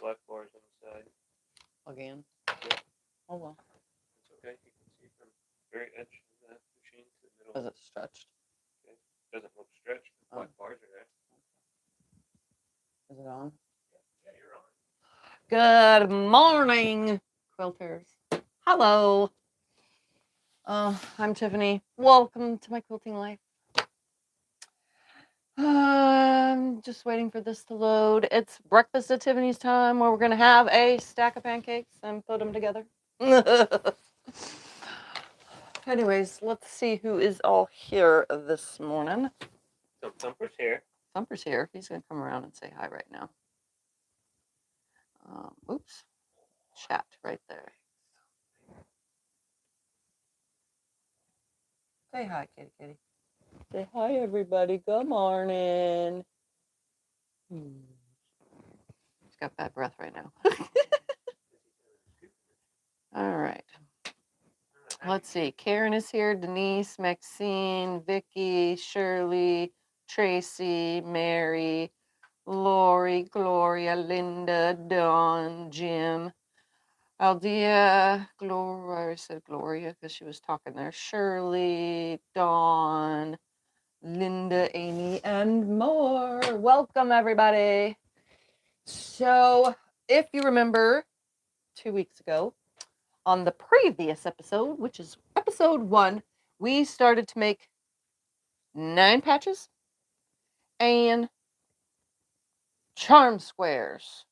black bars on the side. Again? Yeah. Oh, well. It's okay. You can see from the very edge of that machine to the middle. Is it stretched? Okay. Doesn't look stretched. The black bars are there. Is it on? Yeah, you're on. Good morning, quilters. Hello. I'm Tiffany. Welcome to my quilting life. I'm just waiting for this to load. It's breakfast at Tiffany's time where we're going to have a stack of pancakes and put them together. Anyways, let's see who is all here this morning. So Thumper's here. Thumper's here. He's going to come around and say hi right now. Oops. Chat right there. Say hi, kitty kitty. Say hi, everybody. Good morning. He's got bad breath right now. All right. Let's see. Karen is here. Denise, Maxine, Vicky, Shirley, Tracy, Mary, Lori, Gloria, Linda, Dawn, Jim, Aldea, Gloria. I said Gloria because she was talking there. Shirley, Dawn, Linda, Amy, and more. Welcome, everybody. So, if you remember 2 weeks ago, on the previous episode, which is episode 1, we started to make 9 patches and charm squares.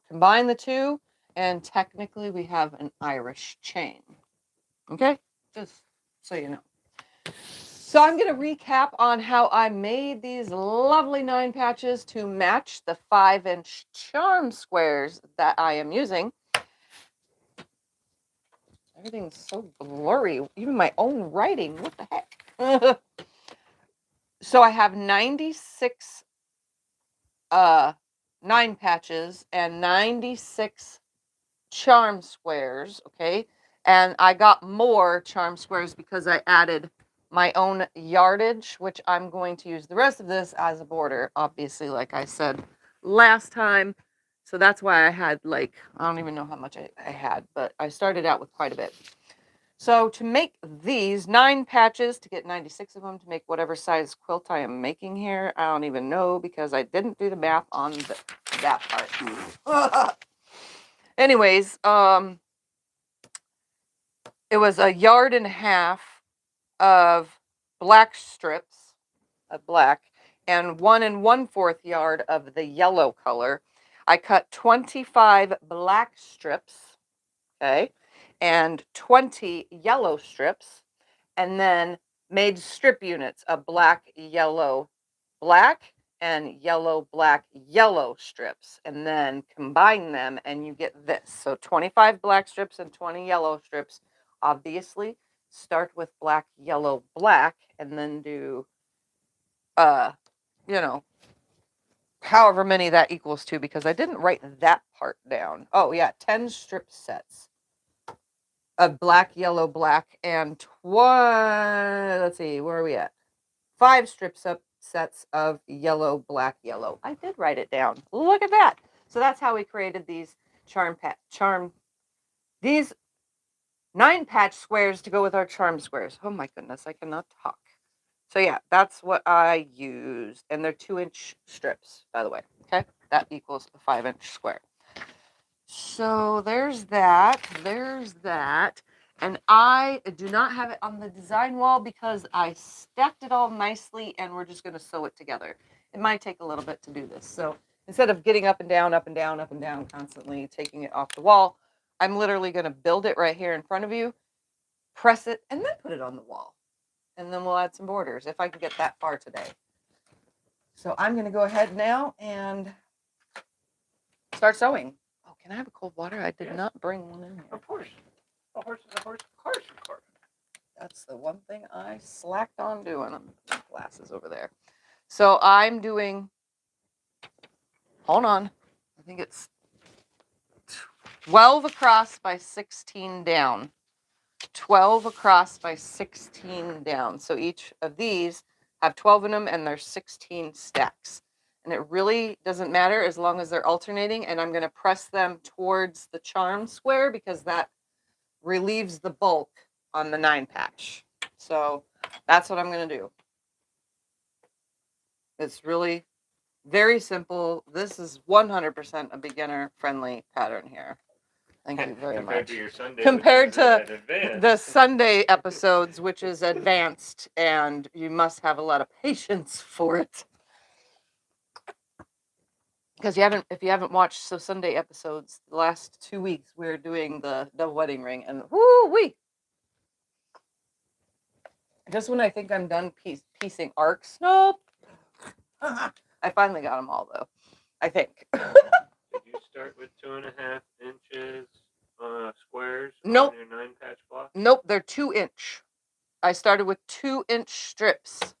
Combine the two, and technically we have an Irish chain. Okay? Just so you know. So I'm going to recap on how I made these lovely 9 patches to match the 5-inch charm squares that I am using. Everything's so blurry. Even my own writing. What the heck? So I have 96 9 patches and 96 charm squares, okay? And I got more charm squares because I added my own yardage, which I'm going to use the rest of this as a border, obviously, like I said last time. So that's why I had, like, I don't even know how much I had, but I started out with quite a bit. So to make these 9 patches, to get 96 of them, to make whatever size quilt I am making here, I don't even know because I didn't do the math on that part. Anyways, it was 1.5 yards of black strips of black and 1 1/4 yard of the yellow color. I cut 25 black strips, okay, and 20 yellow strips, and then made strip units of black, yellow, black, and yellow, black, yellow strips, and then combine them and you get this. So 25 black strips and 20 yellow strips. Obviously, start with black, yellow, black, and then do, you know, however many that equals to, because I didn't write that part down. Oh, yeah, 10 strip sets of black, yellow, black, and let's see, where are we at? 5 sets of yellow, black, yellow. I did write it down. Look at that. So that's how we created these these 9 patch squares to go with our charm squares. Oh my goodness, I cannot talk. So yeah, that's what I used. And they're 2-inch strips, by the way. Okay, that equals a 5-inch square. So there's that. There's that. And I do not have it on the design wall because I stacked it all nicely and we're just going to sew it together. It might take a little bit to do this. So instead of getting up and down, up and down, up and down, constantly taking it off the wall, I'm literally going to build it right here in front of you, press it, and then put it on the wall. And then we'll add some borders if I can get that far today. So I'm going to go ahead now and start sewing. Oh, can I have a cold water? I did not bring one in here. Of course. Of course. That's the one thing I slacked on doing. Glasses over there. So I'm doing, hold on, I think it's 12 across by 16 down. 12 across by 16 down. So each of these have 12 in them and there's 16 stacks. And it really doesn't matter as long as they're alternating. And I'm going to press them towards the charm square because that relieves the bulk on the 9 patch. So that's what I'm going to do. It's really very simple. This is 100% a beginner friendly pattern here. Thank you very Compared much. to your Sunday, Compared to advanced. the Sunday episodes, which is advanced, and you must have a lot of patience for it. Because if you haven't watched Sunday episodes, the last 2 weeks we're doing the wedding ring, and woo-wee! Just when I think I'm done piecing arcs, nope. I finally got them all though. I think. Did you start with 2.5 inches squares Nope. on your 9 patch block? Nope, they're 2-inch. I started with 2-inch strips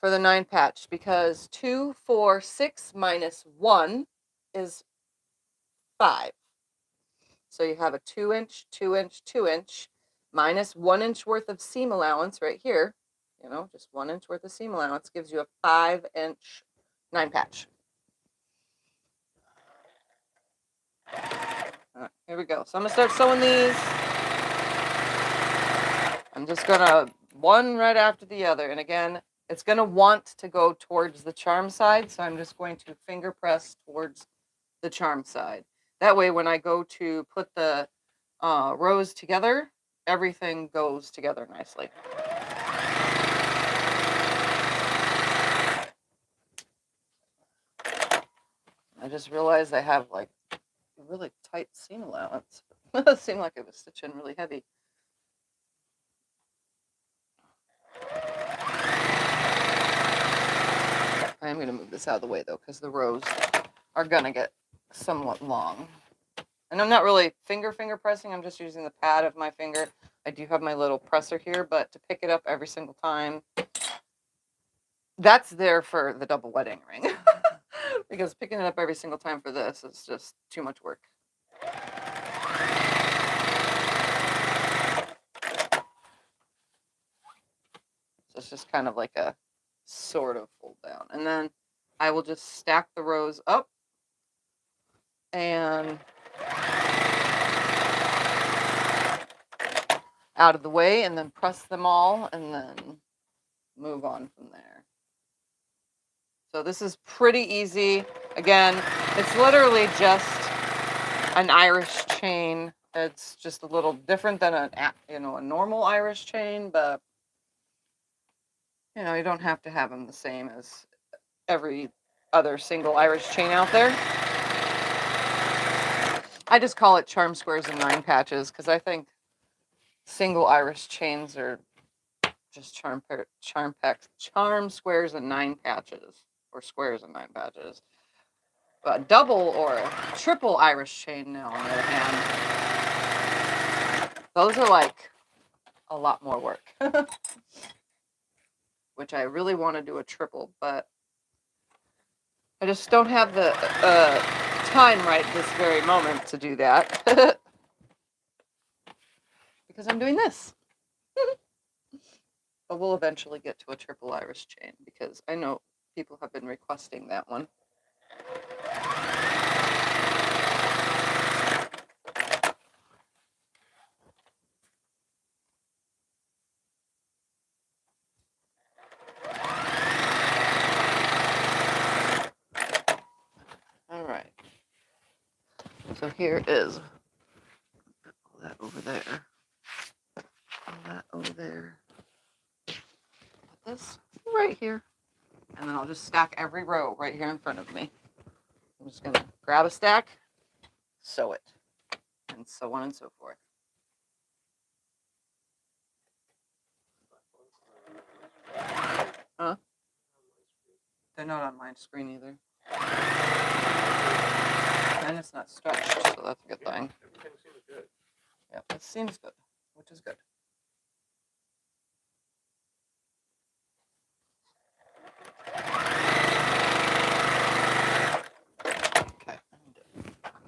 for the 9 patch because 2, 4, 6 minus 1 is 5. So you have a 2-inch, 2-inch, 2-inch minus 1 inch worth of seam allowance right here. You know, just 1 inch worth of seam allowance gives you a 5-inch 9 patch. All right, here we go. So I'm gonna start sewing these. I'm just gonna one right after the other, and again, it's gonna want to go towards the charm side, so I'm just going to finger press towards the charm side. That way, when I go to put the rows together, everything goes together nicely. I just realized I have like a really tight seam allowance. It seemed like it was stitching really heavy. I am going to move this out of the way though, because the rows are going to get somewhat long. And I'm not really finger pressing. I'm just using the pad of my finger. I do have my little presser here, but to pick it up every single time, that's there for the double wedding ring. Because picking it up every single time for this is just too much work. So it's just kind of like a sort of fold down. And then I will just stack the rows up and out of the way, and then press them all and then move on from there. So this is pretty easy. Again, it's literally just an Irish chain. It's just a little different than a normal Irish chain, but you don't have to have them the same as every other single Irish chain out there. I just call it charm squares and 9 patches because I think single Irish chains are just charm squares and 9 patches, or squares and 9 patches. But double or triple Irish chain, now on the other hand, those are like a lot more work. Which I really want to do a triple, but I just don't have the time right this very moment to do that. Because I'm doing this. But we'll eventually get to a triple Irish chain because I know people have been requesting that one. All right. So here is all that over there. All that over there. Put this right here. And then I'll just stack every row right here in front of me. I'm just going to grab a stack, sew it, and so on and so forth. Huh? They're not on my screen either. And it's not stretched, so that's a good thing. Everything seems good. Yep, it seems good, which is good. Okay, I need to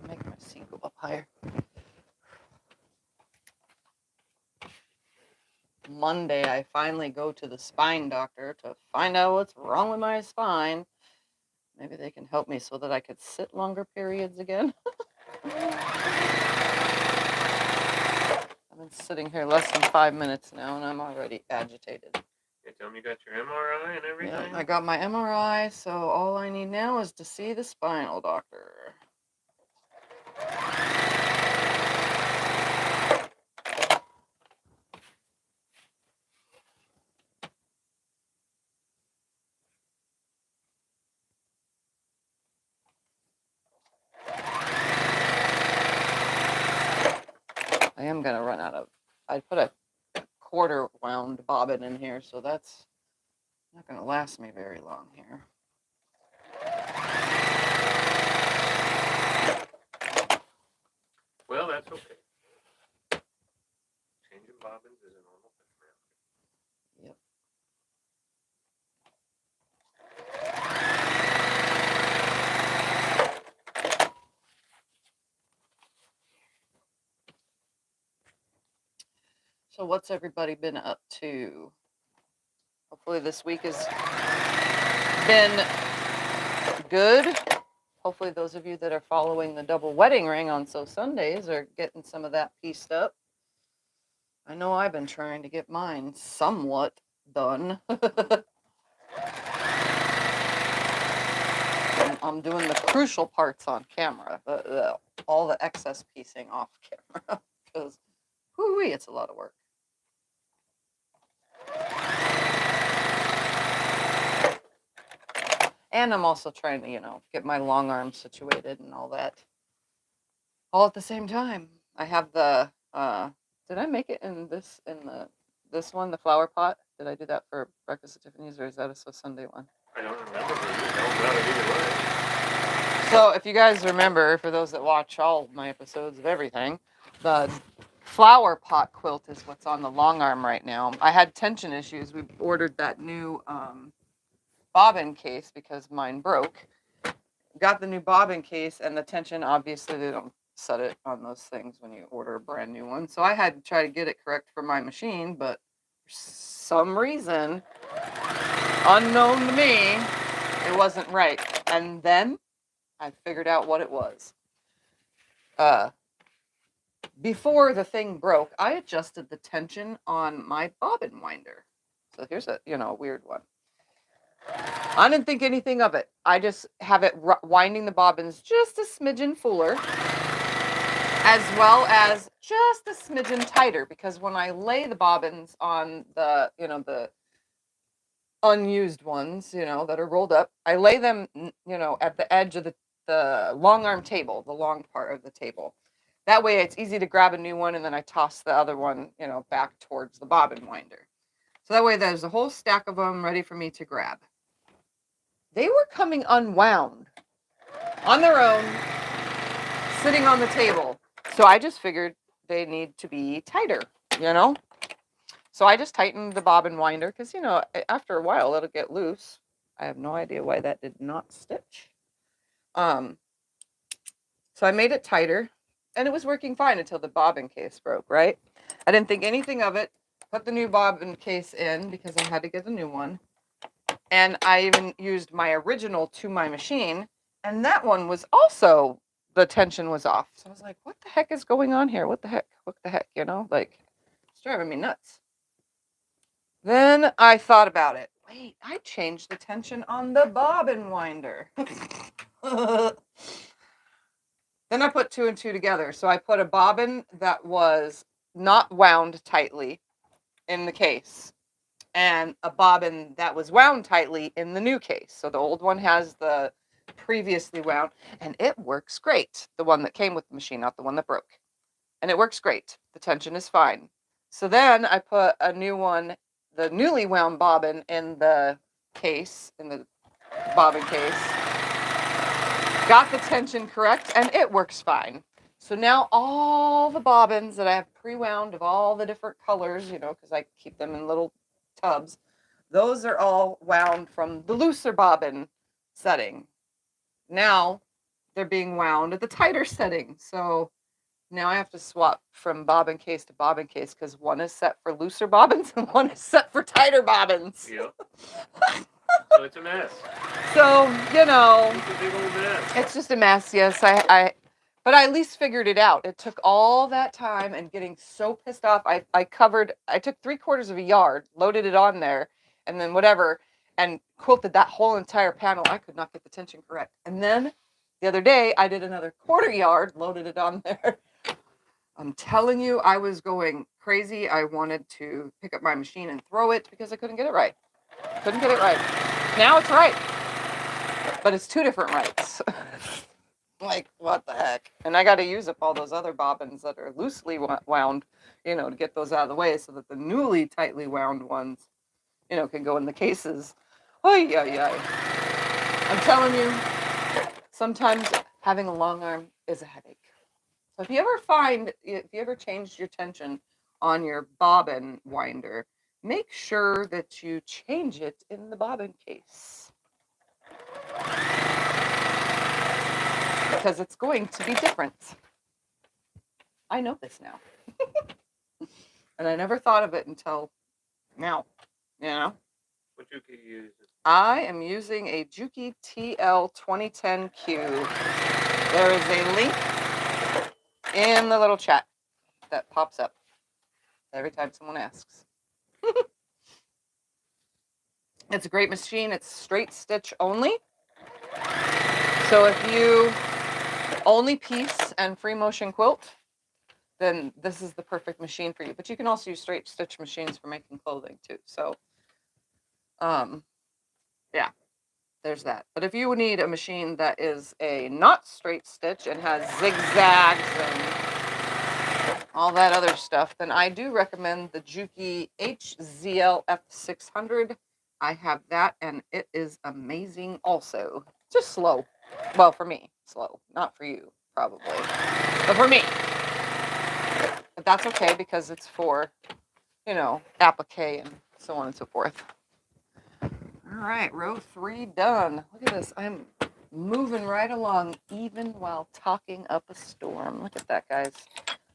make my seat go up higher. Monday, I finally go to the spine doctor to find out what's wrong with my spine. Maybe they can help me so that I could sit longer periods again. I've been sitting here less than 5 minutes now, and I'm already agitated. You tell me you got your MRI and everything? Yeah, I got my MRI, so all I need now is to see the spinal doctor. I am going to run out of, I put a quarter wound bobbin in here, so that's not going to last me very long here. Well, that's okay. Changing bobbins is a normal thing. Yep. So what's everybody been up to? Hopefully this week has been good. Hopefully those of you that are following the double wedding ring on So Sundays are getting some of that pieced up. I know I've been trying to get mine somewhat done. I'm doing the crucial parts on camera, all the excess piecing off camera, because whoo-wee, it's a lot of work. And I'm also trying to, get my long arm situated and all that. All at the same time. I have the, did I make it in this one, the flower pot? Did I do that for Breakfast at Tiffany's, or is that a So Sunday one? I don't remember, but you know about it either way. So if you guys remember, for those that watch all my episodes of everything, the flower pot quilt is what's on the long arm right now. I had tension issues. We ordered that new bobbin case because mine broke. Got the new bobbin case, and the tension, obviously they don't set it on those things when you order a brand new one. So I had to try to get it correct for my machine, but for some reason, unknown to me, it wasn't right. And then I figured out what it was. Before the thing broke, I adjusted the tension on my bobbin winder. So here's a weird one. I didn't think anything of it. I just have it winding the bobbins just a smidgen fuller, as well as just a smidgen tighter, because when I lay the bobbins on the unused ones, that are rolled up, I lay them, at the edge of the long arm table, the long part of the table. That way it's easy to grab a new one, and then I toss the other one, back towards the bobbin winder. So that way there's a whole stack of them ready for me to grab. They were coming unwound on their own, sitting on the table. So I just figured they need to be tighter, So I just tightened the bobbin winder because, after a while it'll get loose. I have no idea why that did not stitch. So I made it tighter, and it was working fine until the bobbin case broke, right? I didn't think anything of it. Put the new bobbin case in because I had to get a new one. And I even used my original to my machine, and that one was also, the tension was off. So I was like, what the heck is going on here? What the heck? It's driving me nuts. Then I thought about it. Wait, I changed the tension on the bobbin winder. Then I put 2 and 2 together. So I put a bobbin that was not wound tightly in the case, and a bobbin that was wound tightly in the new case. So the old one has the previously wound, and it works great. The one that came with the machine, not the one that broke. And it works great. The tension is fine. So then I put a new one, the newly wound bobbin, in the case, in the bobbin case. Got the tension correct, and it works fine. So now all the bobbins that I have pre-wound of all the different colors, because I keep them in little tubs, those are all wound from the looser bobbin setting. Now they're being wound at the tighter setting. So now I have to swap from bobbin case to bobbin case because one is set for looser bobbins and one is set for tighter bobbins. Yep. So it's a mess. So, you know, It's a big old mess. it's just a mess. Yes, but I at least figured it out. It took all that time and getting so pissed off. I took 3/4 of a yard, loaded it on there, and then whatever, and quilted that whole entire panel. I could not get the tension correct. And then the other day, I did another 1/4 yard, loaded it on there. I'm telling you, I was going crazy. I wanted to pick up my machine and throw it because I couldn't get it right. Couldn't get it right. Now it's right, but it's 2 different rights. Like, what the heck? And I got to use up all those other bobbins that are loosely wound, you know, to get those out of the way so that the newly tightly wound ones, you know, can go in the cases. Oy, oy, oy. I'm telling you, sometimes having a long arm is a headache. So if you ever changed your tension on your bobbin winder, make sure that you change it in the bobbin case. Because it's going to be different. I know this now. And I never thought of it until now, you know? What you could use? I am using a Juki TL 2010Q. There is a link in the little chat that pops up every time someone asks. It's a great machine. It's straight stitch only. So if you only piece and free motion quilt, then this is the perfect machine for you. But you can also use straight stitch machines for making clothing too. So, yeah, there's that. But if you need a machine that is a not straight stitch and has zigzags and all that other stuff, then I do recommend the Juki HZL F600. I have that, and it is amazing also. Just slow. Well, for me, slow. Not for you, probably. But for me. But that's okay because it's for, you know, applique and so on and so forth. All right, row 3 done. Look at this. I'm moving right along even while talking up a storm. Look at that, guys.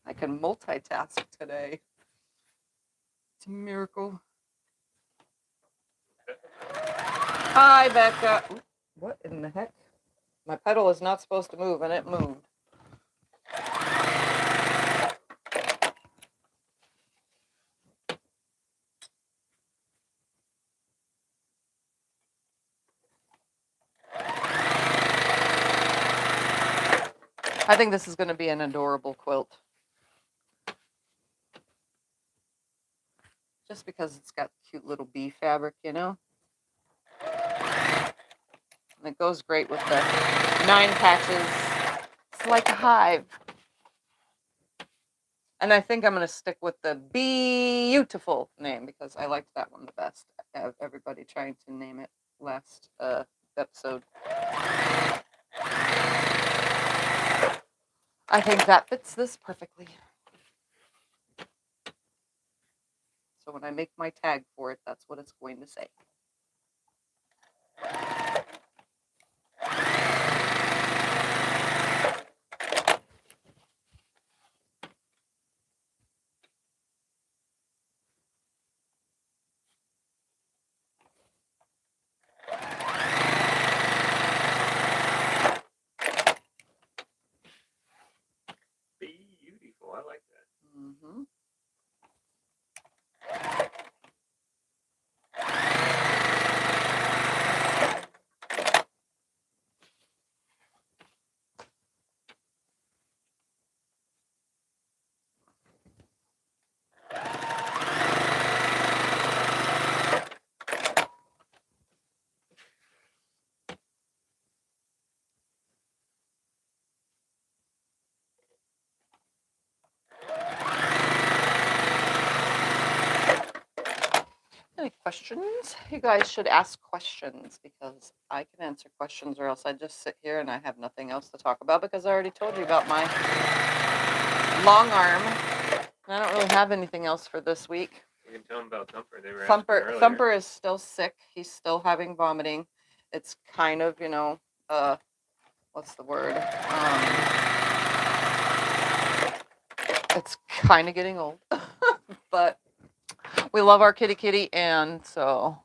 I can multitask today. It's a miracle. Hi, Becca. Ooh, what in the heck? My pedal is not supposed to move, and it moved. I think this is going to be an adorable quilt. Just because it's got cute little bee fabric, you know? And it goes great with the 9 patches. It's like a hive. And I think I'm going to stick with the beautiful name because I liked that one the best. Everybody trying to name it last episode. I think that fits this perfectly. So when I make my tag for it, that's what it's going to say. Beautiful. I like that. Mm-hmm. Any questions? You guys should ask questions because I can answer questions or else I just sit here and I have nothing else to talk about because I already told you about my long arm. I don't really have anything else for this week. You can tell them about Thumper. They were asking earlier. Thumper is still sick. He's still having vomiting. It's kind of, you know, what's the word? It's kind of getting old, but we love our kitty, and so,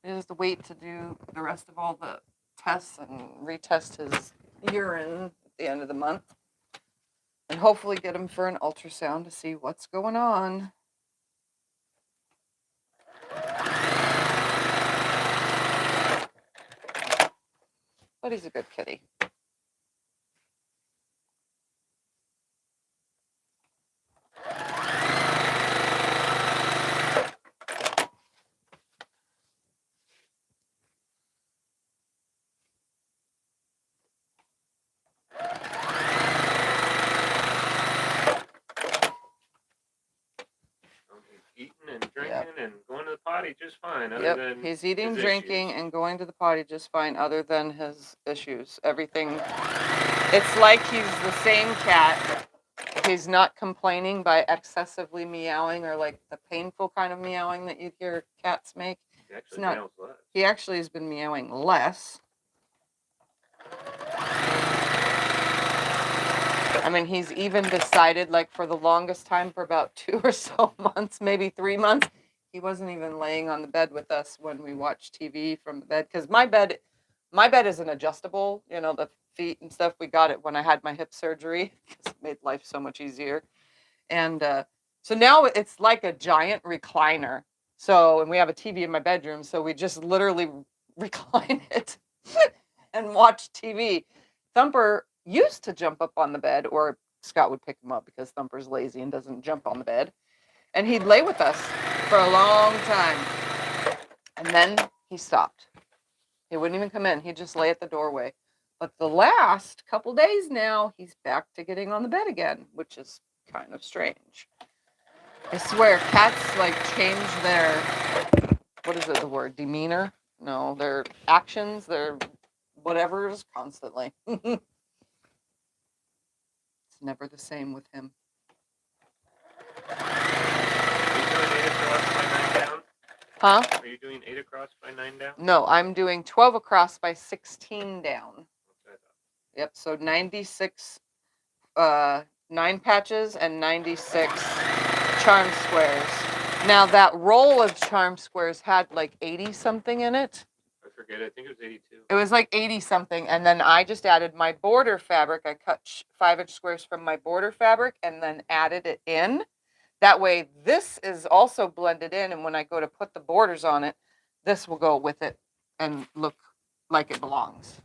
He has to wait to do the rest of all the tests and retest his urine at the end of the month. And hopefully get him for an ultrasound to see what's going on. But he's a good kitty. Eating and drinking and going to the potty just fine. Other Yep, than he's eating, his drinking, issues. and going to the potty just fine, other than his issues. Everything. It's like he's the same cat. He's not complaining by excessively meowing or like the painful kind of meowing that you hear cats make. He actually not- meows less. He actually has been meowing less. I mean, he's even decided, like, for the longest time, for about 2 or so months, maybe 3 months, he wasn't even laying on the bed with us when we watch TV from the bed. Because my bed isn't adjustable, you know, the feet and stuff. We got it when I had my hip surgery, because it made life so much easier. And so now it's like a giant recliner. So, and we have a TV in my bedroom, so we just literally recline it and watch TV. Thumper used to jump up on the bed, or Scott would pick him up because Thumper's lazy and doesn't jump on the bed. And he'd lay with us for a long time. And then he stopped. He wouldn't even come in. He'd just lay at the doorway. But the last couple days now, he's back to getting on the bed again, which is kind of strange. I swear, cats like change their, what is it, the word, demeanor? No, their actions, their whatever's constantly. It's never the same with him. Are you doing 8 across by 9 down? Huh? Are you doing 8 across by 9 down? No, I'm doing 12 across by 16 down. Yep, so 96 9 patches and 96 charm squares. Now that roll of charm squares had like 80 something in it. I forget, I think it was 82. It was like 80 something, and then I just added my border fabric. I cut 5-inch squares from my border fabric and then added it in. That way this is also blended in, and when I go to put the borders on it, this will go with it and look like it belongs.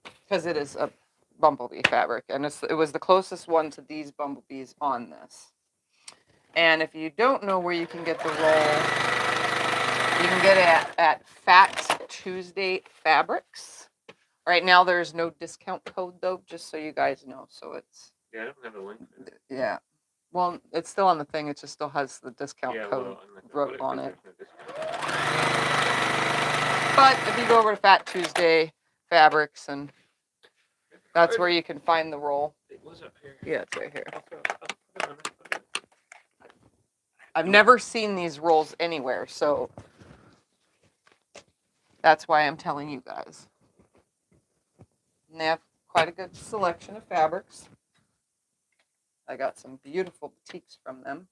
Because it is a bumblebee fabric, and it was the closest one to these bumblebees on this. And if you don't know where you can get the roll, you can get it at Fat Tuesday Fabrics. Right now there's no discount code though, just so you guys know. So it's... Yeah, I don't have a link for it. Yeah. Well, it's still on the thing. It just still has the discount code wrote on it. But if you go over to Fat Tuesday Fabrics, and that's where you can find the roll. It was up here. Yeah, it's right here. I've never seen these rolls anywhere, so that's why I'm telling you guys. And they have quite a good selection of fabrics. I got some beautiful boutiques from them.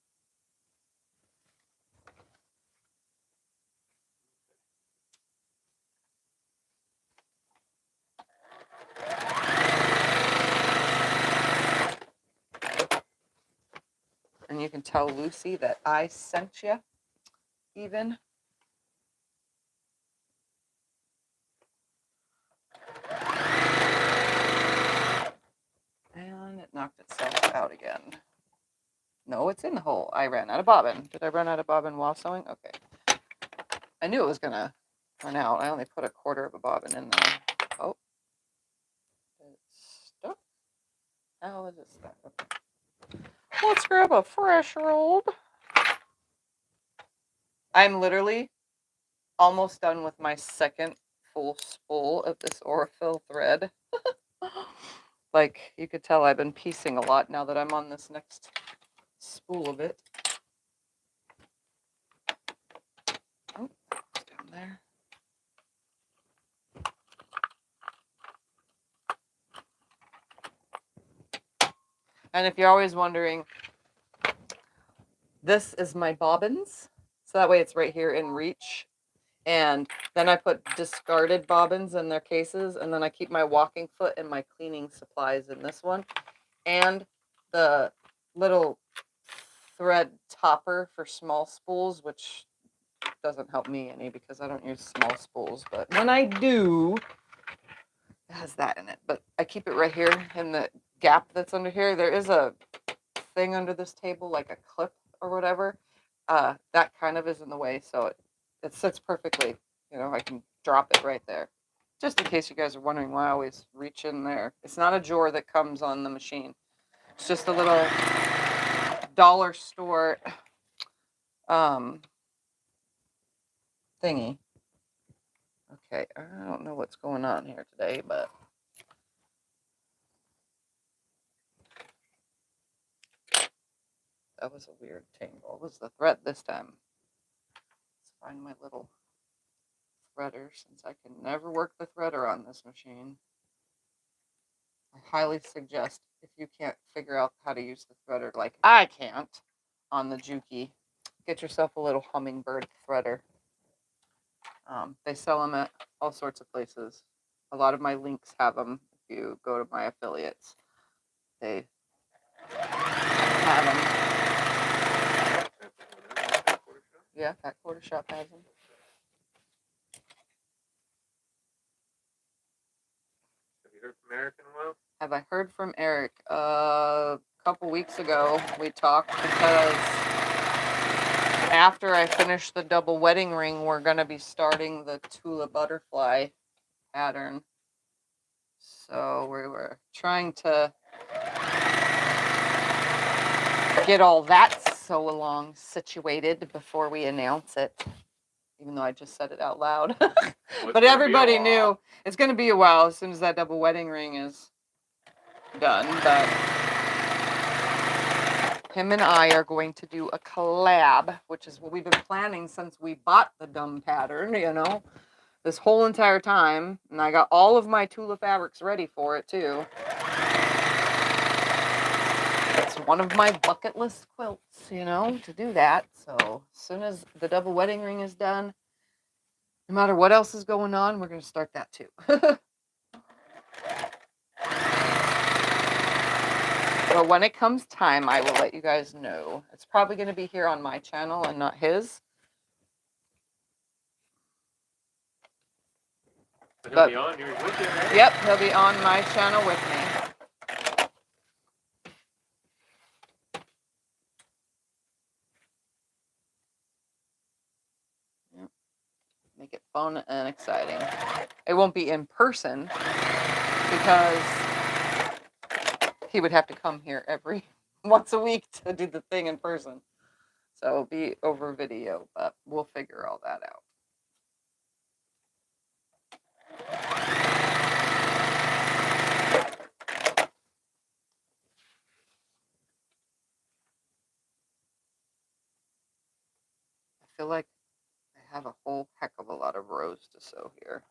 And you can tell Lucy that I sent you, even. And it knocked itself out again. No, it's in the hole. I ran out of bobbin. Did I run out of bobbin while sewing? Okay. I knew it was going to run out. I only put 1/4 of a bobbin in there. Oh. It's stuck. How is it stuck? Okay. Let's grab a fresh roll. I'm literally almost done with my second full spool of this Aurifil thread. Like, you could tell I've been piecing a lot now that I'm on this next spool of it. Oh, it's down there. And if you're always wondering, this is my bobbins. So that way it's right here in reach. And then I put discarded bobbins in their cases, and then I keep my walking foot and my cleaning supplies in this one. And the little thread topper for small spools, which doesn't help me any because I don't use small spools. But when I do, it has that in it. But I keep it right here in the gap that's under here. There is a thing under this table, like a clip or whatever. That kind of is in the way, so it sits perfectly. You know, I can drop it right there. Just in case you guys are wondering why I always reach in there. It's not a drawer that comes on the machine. It's just a little dollar store thingy. Okay, I don't know what's going on here today, but that was a weird tangle. It was the thread this time. Let's find my little threader, since I can never work the threader on this machine. I highly suggest, if you can't figure out how to use the threader like I can't on the Juki, get yourself a little hummingbird threader. They sell them at all sorts of places. A lot of my links have them. If you go to my affiliates, they have them. Yeah, that quarter shop has them. Have you heard from Eric in a while? Have I heard from Eric? A couple weeks ago we talked because after I finish the double wedding ring, we're going to be starting the Tula butterfly pattern. So we were trying to get all that sew along situated before we announce it, even though I just said it out loud. But everybody knew it's going to be a while as soon as that double wedding ring is done. But him and I are going to do a collab, which is what we've been planning since we bought the dumb pattern, you know, this whole entire time. And I got all of my Tula fabrics ready for it too. It's one of my bucket list quilts, you know, to do that. So as soon as the double wedding ring is done, no matter what else is going on, we're going to start that too. But when it comes time, I will let you guys know. It's probably going to be here on my channel and not his. But he'll be on yours with you, right? Yep, he'll be on my channel with me. Yep. Make it fun and exciting. It won't be in person because he would have to come here every once a week to do the thing in person. So it'll be over video, but we'll figure all that out. I feel like I have a whole heck of a lot of rows to sew here.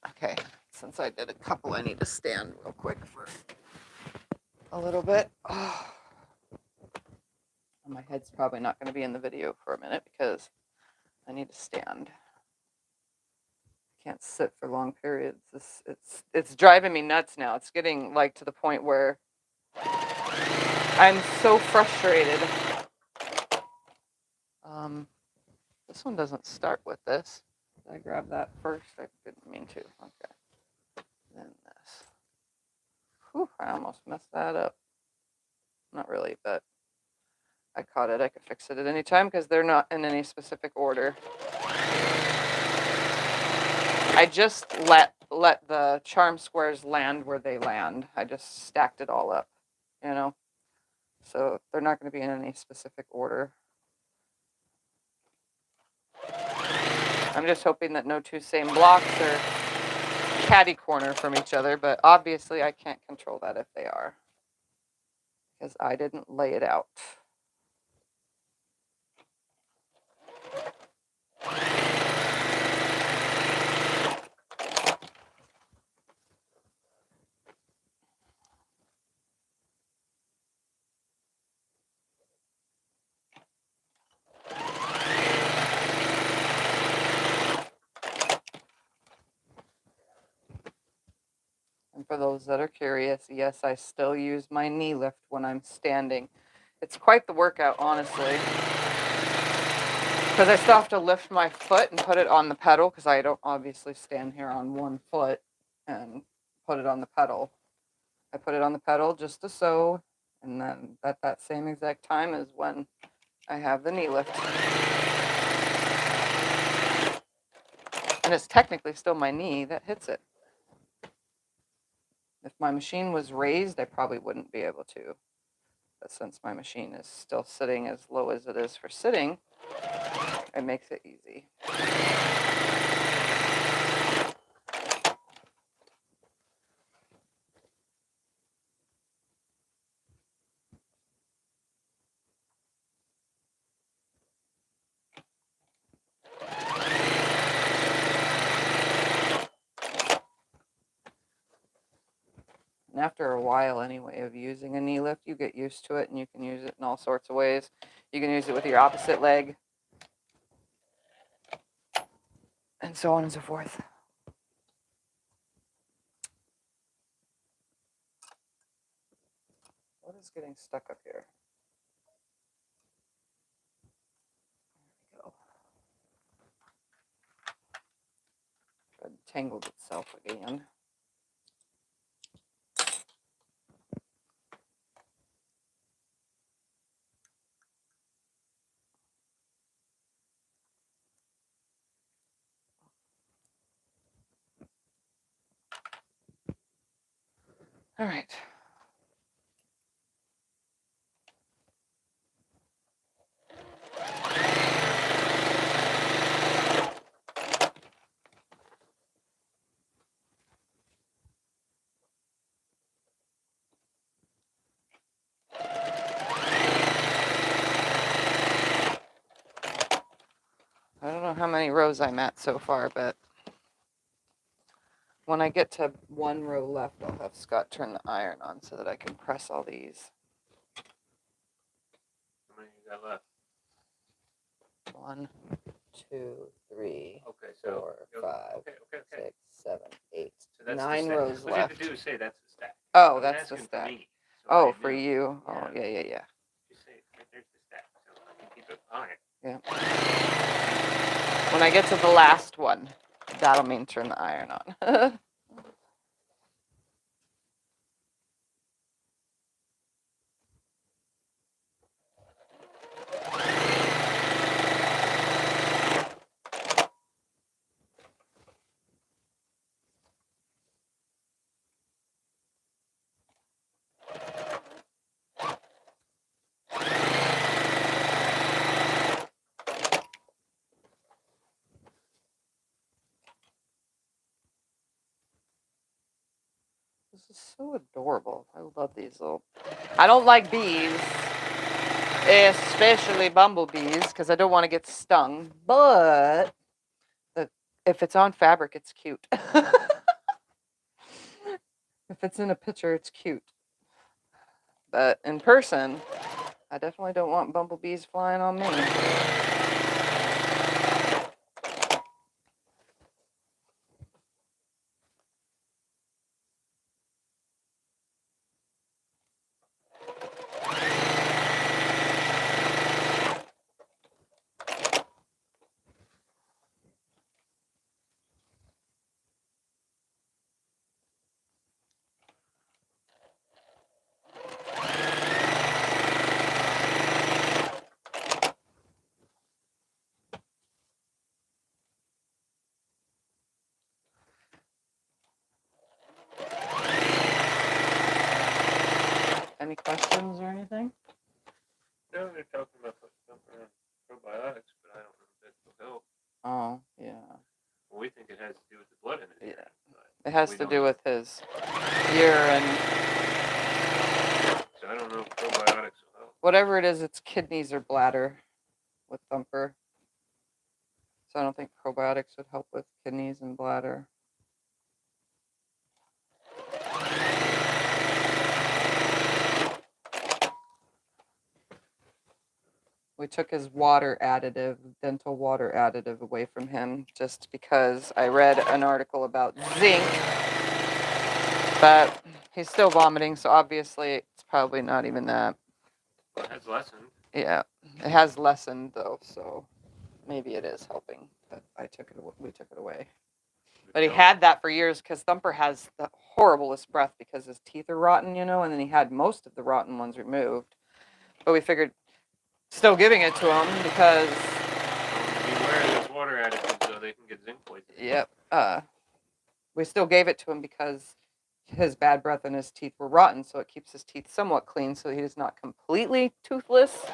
Okay, since I did a couple, I need to stand real quick for a little bit. Oh. My head's probably not going to be in the video for a minute because I need to stand. I can't sit for long periods. It's driving me nuts now. It's getting like to the point where I'm so frustrated. This one doesn't start with this. Did I grab that first? I didn't mean to. Okay. Then this. Whew, I almost messed that up. Not really, but I caught it. I could fix it at any time because they're not in any specific order. I just let the charm squares land where they land. I just stacked it all up, you know. So they're not going to be in any specific order. I'm just hoping that no two same blocks are catty corner from each other, but obviously I can't control that if they are, because I didn't lay it out. for those that are curious, yes, I still use my knee lift when I'm standing. It's quite the workout, honestly. Because I still have to lift my foot and put it on the pedal, because I don't obviously stand here on one foot and put it on the pedal. I put it on the pedal just to sew, and then at that same exact time is when I have the knee lift. And it's technically still my knee that hits it. If my machine was raised, I probably wouldn't be able to. But since my machine is still sitting as low as it is for sitting, it makes it easy. And after a while, anyway, of using a knee lift, you get used to it, and you can use it in all sorts of ways. You can use it with your opposite leg, and so on and so forth. What is getting stuck up here? There we go. It tangled itself again. All right. I don't know how many rows I'm at so far, but when I get to one row left, I'll have Scott turn the iron on so that I can press all these. How many you got left? 1, 2, 3, Okay, so 4, 5, okay. 6, 7, 8, So that's 9 the rows stack. What you have left. to do is say that's the stack. Oh, I'm that's the asking stack. For me, so Oh, I for knew. you. Yeah. Oh, yeah. Just say, right there's the stack, so I can keep it on it. Yeah. When I get to the last one, that'll mean turn the iron on. This is so adorable. I love these little. I don't like bees, especially bumblebees, because I don't want to get stung. But if it's on fabric, it's cute. If it's in a picture, it's cute. But in person, I definitely don't want bumblebees flying on me. Any questions or anything? No, they're talking about Thumper and probiotics, but I don't know if that will help. Oh, yeah. Well, we think it has to do with the blood in it. Yeah. It has to do with his urine. So I don't know if probiotics will help. Whatever it is, it's kidneys or bladder with Thumper. So I don't think probiotics would help with kidneys and bladder. We took his water additive, dental water additive, away from him just because I read an article about zinc But he's still vomiting, so obviously it's probably not even that. It has lessened. Yeah, it has lessened though, so maybe it is helping. But we took it away. But he had that for years because Thumper has the horriblest breath because his teeth are rotten, you know, and then he had most of the rotten ones removed. But we figured still giving it to him because Beware of this water additive so they can get zinc poisoning. yep, we still gave it to him because his bad breath and his teeth were rotten, so it keeps his teeth somewhat clean so he is not completely toothless.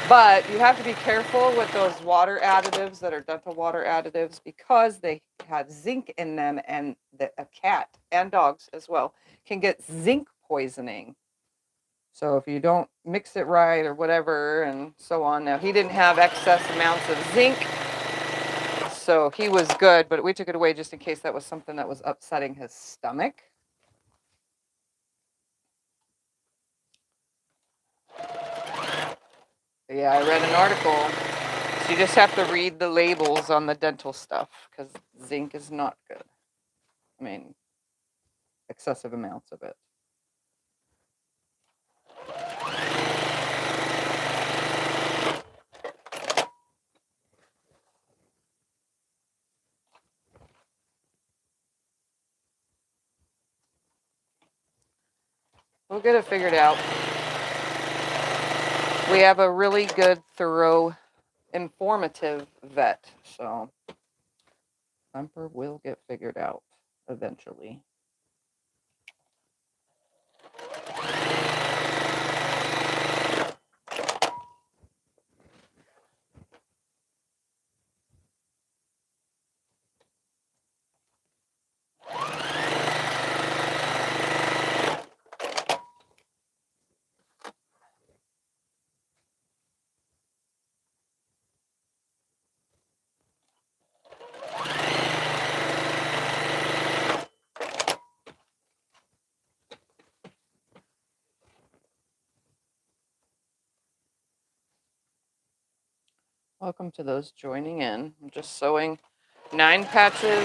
But you have to be careful with those water additives that are dental water additives because they have zinc in them, and a cat and dogs as well can get zinc poisoning. So if you don't mix it right or whatever and so on. Now, he didn't have excess amounts of zinc, so he was good, but we took it away just in case that was something that was upsetting his stomach. Yeah, I read an article. So you just have to read the labels on the dental stuff because zinc is not good. I mean, excessive amounts of it. We'll get it figured out. We have a really good, thorough, informative vet, so Thumper will get figured out eventually. Welcome to those joining in. I'm just sewing 9 patches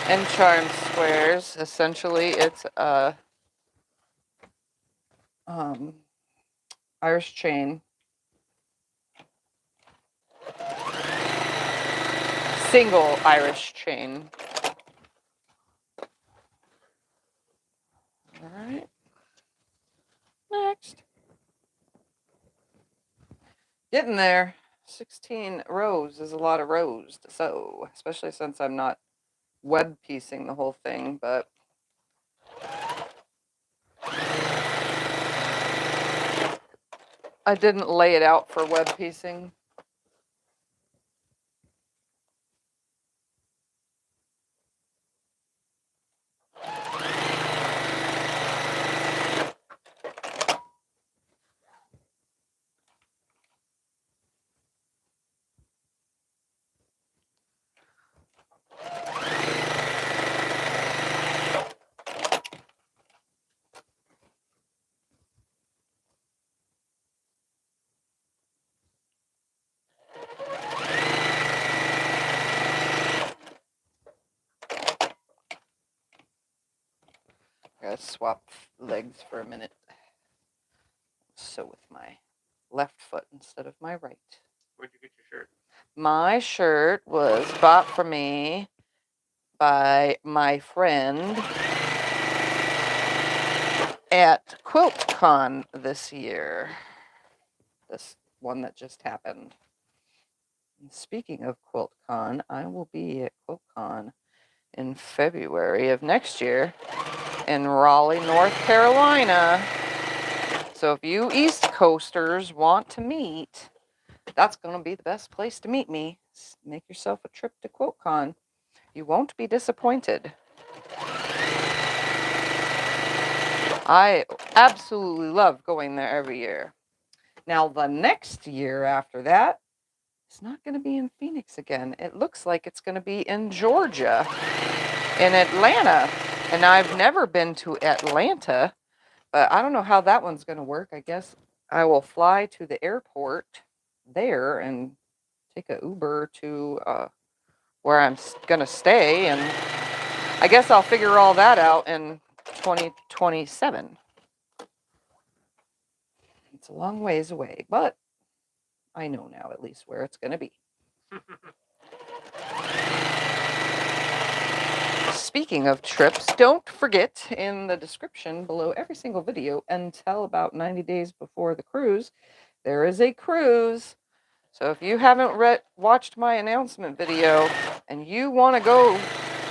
and charm squares. Essentially, it's a Irish chain, single Irish chain. All right. Next. Getting there. 16 rows is a lot of rows to sew, especially since I'm not web piecing the whole thing, but I didn't lay it out for web piecing. I gotta swap legs for a minute. Sew with my left foot instead of my right. Where'd you get your shirt? My shirt was bought for me by my friend at QuiltCon this year. This one that just happened. And speaking of QuiltCon, I will be at QuiltCon in February of next year in Raleigh, North Carolina. So if you East Coasters want to meet, that's going to be the best place to meet me. Make yourself a trip to QuiltCon. You won't be disappointed. I absolutely love going there every year. Now, the next year after that, it's not going to be in Phoenix again. It looks like it's going to be in Georgia, in Atlanta. And I've never been to Atlanta, but I don't know how that one's going to work. I guess I will fly to the airport there and take an Uber to where I'm going to stay and I guess I'll figure all that out in 2027. It's a long ways away, but I know now at least where it's going to be. Speaking of trips, don't forget in the description below every single video until about 90 days before the cruise, there is a cruise. So if you haven't watched my announcement video and you want to go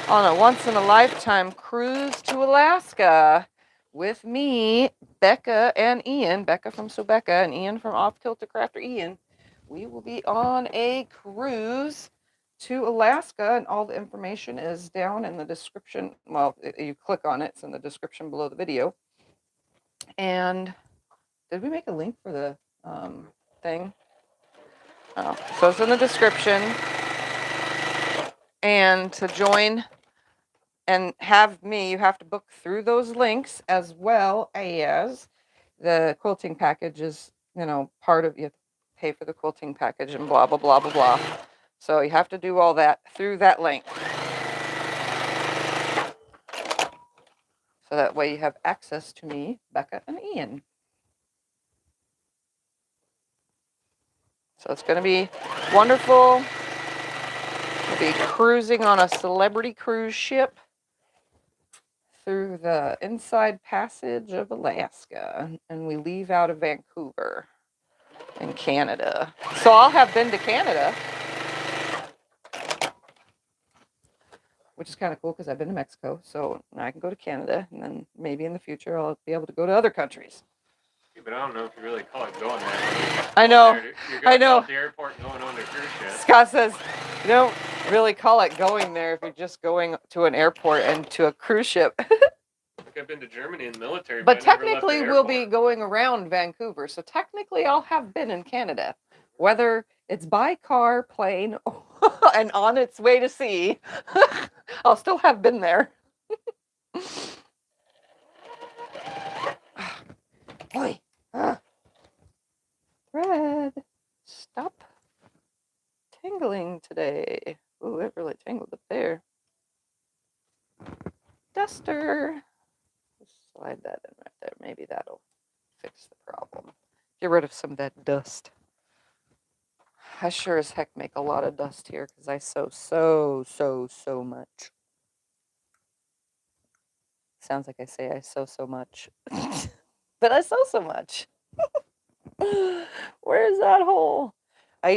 on a once-in-a-lifetime cruise to Alaska with me, Becca, and Ian, Becca from Becca and Ian from Kilter Crafter Ian, we will be on a cruise to Alaska, and all the information is down in the description. Well, you click on it, it's in the description below the video. And did we make a link for the thing? Oh, so it's in the description. And to join and have me, you have to book through those links, as well as the quilting package is, part of, you have to pay for the quilting package and blah, blah, blah, blah, blah. So you have to do all that through that link. So that way you have access to me, Becca, and Ian. So it's going to be wonderful. We'll be cruising on a celebrity cruise ship through the Inside Passage of Alaska, and we leave out of Vancouver in Canada. So I'll have been to Canada, which is kind of cool because I've been to Mexico, so I can go to Canada, and then maybe in the future I'll be able to go to other countries. Yeah, but I don't know if you really call it going there. I know. You're going out the airport and going on the cruise ship. Scott says you don't really call it going there if you're just going to an airport and to a cruise ship. Like I've been to Germany in the military, but technically we'll be going around Vancouver, so technically I'll have been in Canada, whether it's by car, plane, and on its way to sea. I'll still have been there. Boy, thread, stop tingling today. Ooh, it really tingled up there. Duster. Slide that in right there. Maybe that'll fix the problem. Get rid of some of that dust. I sure as heck make a lot of dust here because I sew so much. Sounds like I say I sew so much. But I sew so much. Where's that hole? I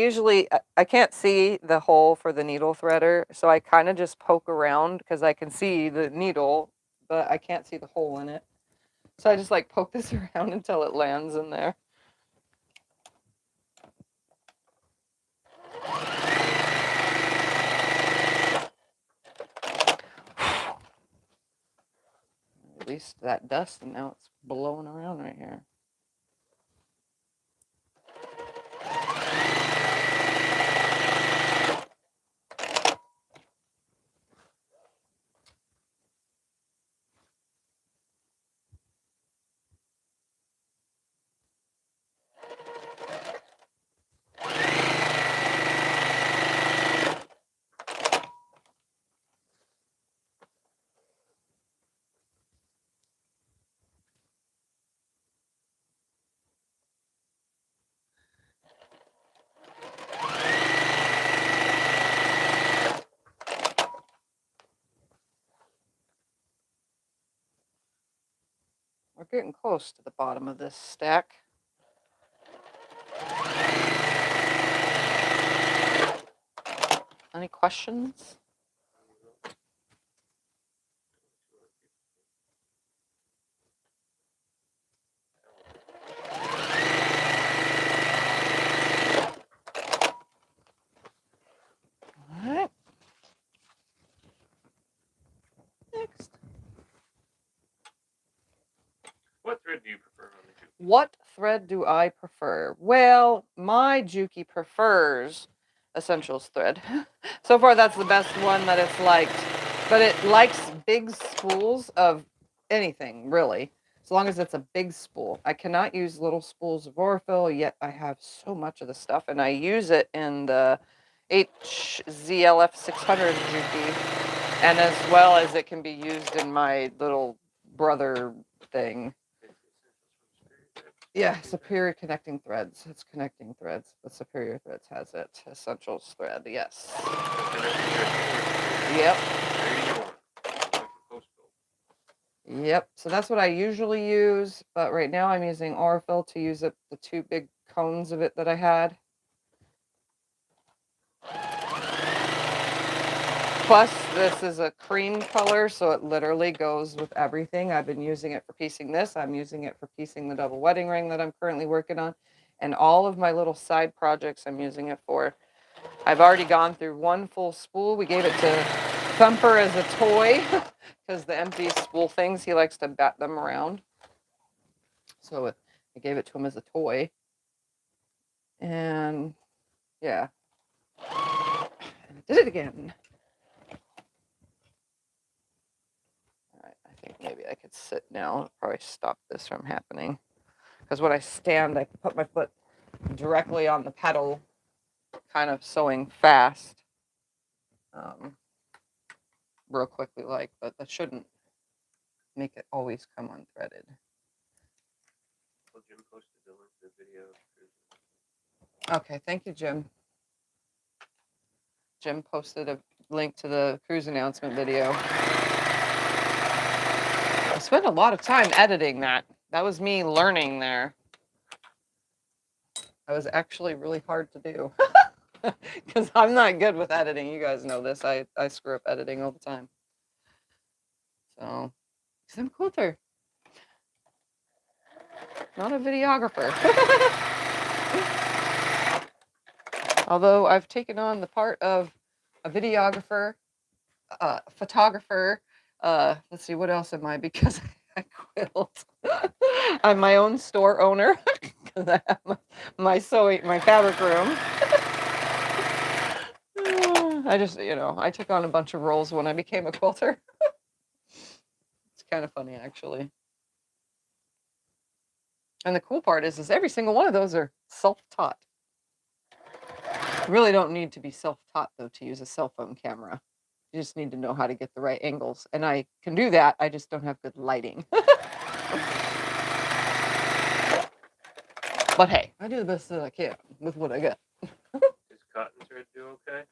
can't see the hole for the needle threader, so I kind of just poke around because I can see the needle, but I can't see the hole in it. So I just like poke this around until it lands in there. Released that dust and now it's blowing around right here. We're getting close to the bottom of this stack. Any questions? All right. Next. What thread do you prefer on the Juki? What thread do I prefer? Well, my Juki prefers Essentials thread. So far, that's the best one that it's liked. But it likes big spools of anything, really. As long as it's a big spool. I cannot use little spools of Orfill, yet I have so much of the stuff. And I use it in the HZLF 600 Juki. And as well as it can be used in my little brother thing. Yeah, Superior Connecting Threads. It's Connecting Threads, but Superior Threads has it. Essentials thread, yes. Yep. Yep. So that's what I usually use, but right now I'm using Aurifil to use up the 2 big cones of it that I had. Plus, this is a cream color, so it literally goes with everything. I've been using it for piecing this. I'm using it for piecing the double wedding ring that I'm currently working on. And all of my little side projects I'm using it for. I've already gone through 1 full spool. We gave it to Thumper as a toy because the empty spool things, he likes to bat them around. So I gave it to him as a toy. And yeah, I did it again. All right, I think maybe I could sit now. It'll probably stop this from happening. Because when I stand, I put my foot directly on the pedal, kind of sewing fast. Real quickly, but that shouldn't make it always come unthreaded. Well, Jim posted the link to the video. Okay, thank you, Jim. Jim posted a link to the cruise announcement video. I spent a lot of time editing that. That was me learning there. That was actually really hard to do. Because I'm not good with editing. You guys know this. I screw up editing all the time. So, because I'm a quilter, not a videographer. Although I've taken on the part of a videographer, photographer. Let's see, what else am I? Because I quilt. I'm my own store owner because I have my fabric room. I just, I took on a bunch of roles when I became a quilter. It's kind of funny, actually. And the cool part is every single one of those are self-taught. You really don't need to be self-taught, though, to use a cell phone camera. You just need to know how to get the right angles. And I can do that. I just don't have good lighting. But hey, I do the best that I can with what I got. Does cotton thread do okay?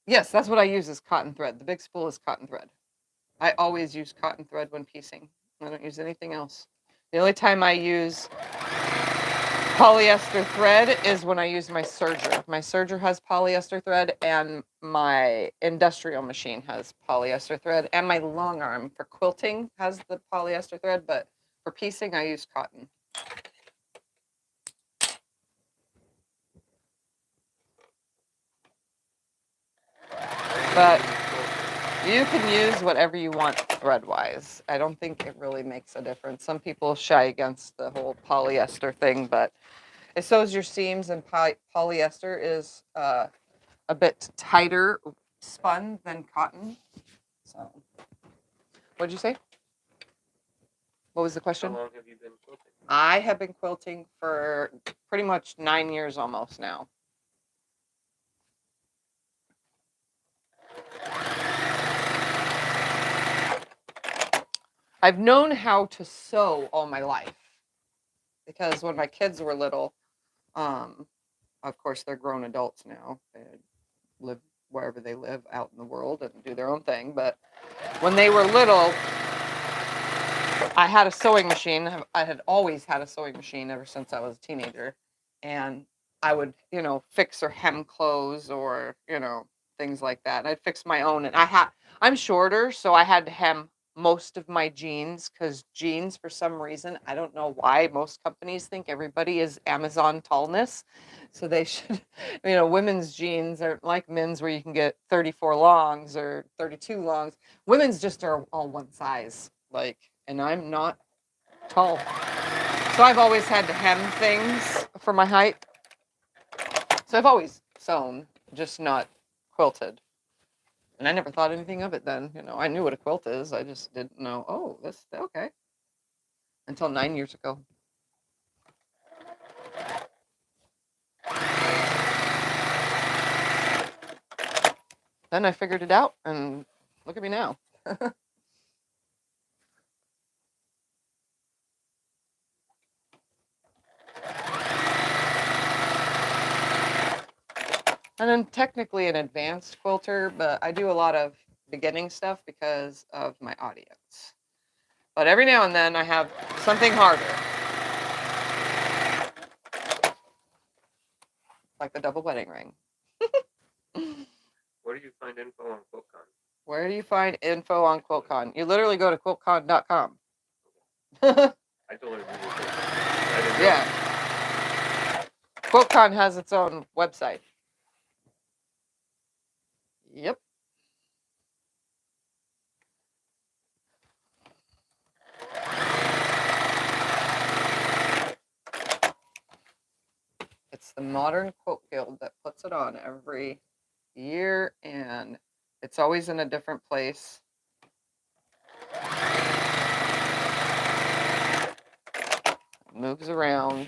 Yes, that's what I use is cotton thread. The big spool is cotton thread. I always use cotton thread when piecing. I don't use anything else. The only time I use polyester thread is when I use my serger. My serger has polyester thread, and my industrial machine has polyester thread, and my long arm for quilting has the polyester thread, but for piecing I use cotton. But you can use whatever you want thread-wise. I don't think it really makes a difference. Some people shy against the whole polyester thing, but it sews your seams, and polyester is a bit tighter spun than cotton. So, what'd you say? What was the question? How long have you been quilting? I have been quilting for pretty much 9 years almost now. I've known how to sew all my life because when my kids were little, of course they're grown adults now. They live wherever they live out in the world and do their own thing. But when they were little, I had a sewing machine. I had always had a sewing machine ever since I was a teenager. And I would, fix or hem clothes or, things like that. And I'd fix my own. And I'm shorter, so I had to hem most of my jeans because jeans, for some reason, I don't know why, most companies think everybody is Amazon tallness. So they should, women's jeans aren't like men's where you can get 34 longs or 32 longs. Women's just are all one size, and I'm not tall. So I've always had to hem things for my height. So I've always sewn, just not quilted. And I never thought anything of it then. I knew what a quilt is. I just didn't know, oh, this, okay. Until 9 years ago. Then I figured it out and Look at me now. And I'm technically an advanced quilter, but I do a lot of beginning stuff because of my audience. But every now and then I have something harder. Like the double wedding ring. Where do you find info on QuiltCon? Where do you find info on QuiltCon? You literally go to quiltcon.com. I totally agree. Yeah. QuiltCon has its own website. Yep. It's the Modern Quilt Guild that puts it on every year, and it's always in a different place. It moves around.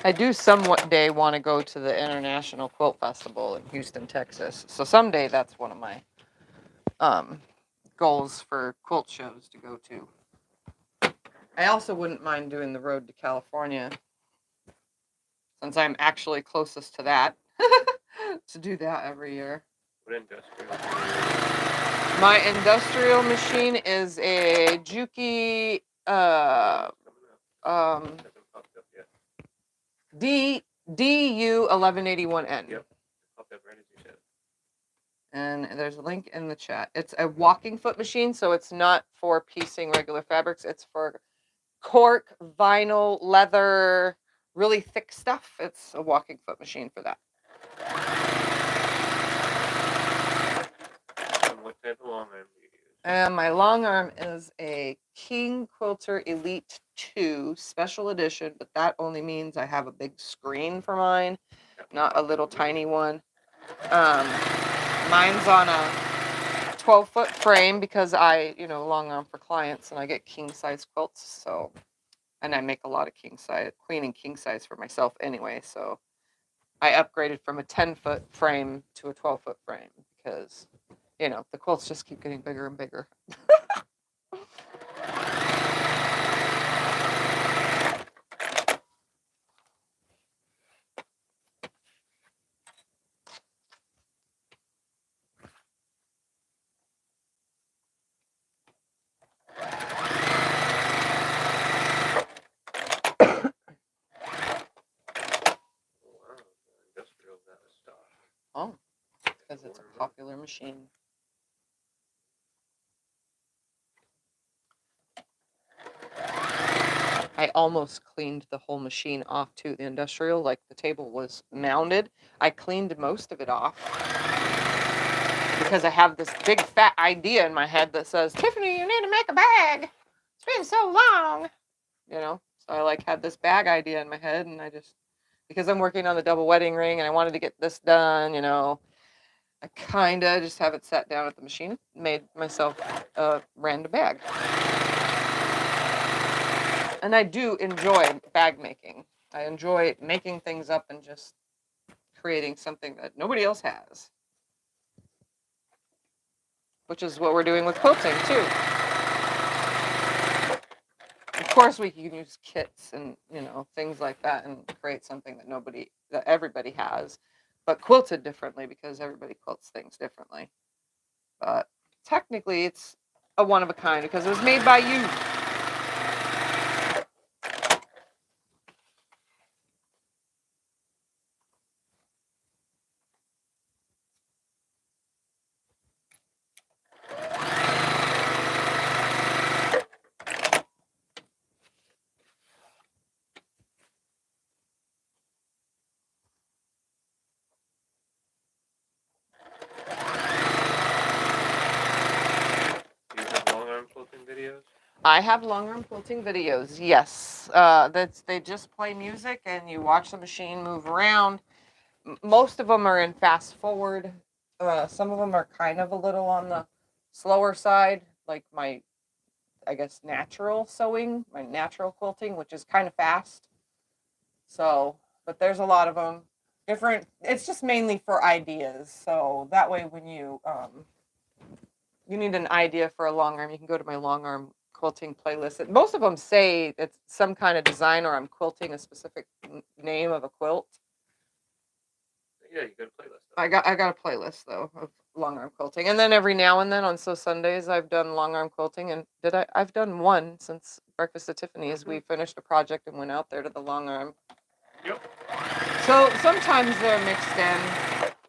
I do somewhat day want to go to the International Quilt Festival in Houston, Texas. So someday that's one of my goals for quilt shows to go to. I also wouldn't mind doing the road to California, since I'm actually closest to that, to do that every year. What industrial? My industrial machine is a Juki Hasn't popped up yet. DU 1181N. Yep. Popped up right as you said. And there's a link in the chat. It's a walking foot machine, so it's not for piecing regular fabrics. It's for cork, vinyl, leather, really thick stuff. It's a walking foot machine for that. And what type of long arm do you use? And my long arm is a King Quilter Elite 2 special edition, but that only means I have a big screen for mine, not a little tiny one. Mine's on a 12-foot frame because I, long arm for clients, and I get king size quilts. So, and I make a lot of queen and king size for myself anyway. So I upgraded from a 10-foot frame to a 12-foot frame because, the quilts just keep getting bigger and bigger. Oh, because it's a popular machine. I almost cleaned the whole machine off too. The industrial, like the table was mounted. I cleaned most of it off because I have this big fat idea in my head that says, Tiffany, you need to make a bag. It's been so long. So I had this bag idea in my head, and because I'm working on the double wedding ring and I wanted to get this done, I kind of just have it sat down at the machine, made myself a random bag. And I do enjoy bag making. I enjoy making things up and just creating something that nobody else has. Which is what we're doing with quilting too. Of course we can use kits and, things like that and create something that everybody has. But quilted differently because everybody quilts things differently. But technically it's a one of a kind because it was made by you. Do you have long arm quilting videos? I have long arm quilting videos. Yes, they just play music and you watch the machine move around. Most of them are in fast forward. Some of them are kind of a little on the slower side, like my, I guess, natural sewing, my natural quilting, which is kind of fast. So, but there's a lot of them. Different. It's just mainly for ideas. So that way, when you need an idea for a long arm, you can go to my long arm quilting playlist. Most of them say it's some kind of design or I'm quilting a specific name of a quilt. Yeah, you got a playlist. I got a playlist though of long arm quilting, and then every now and then on Sundays I've done long arm quilting, and I've done one since Breakfast at Tiffany's. We finished a project and went out there to the long arm. Yep. So sometimes they're mixed in.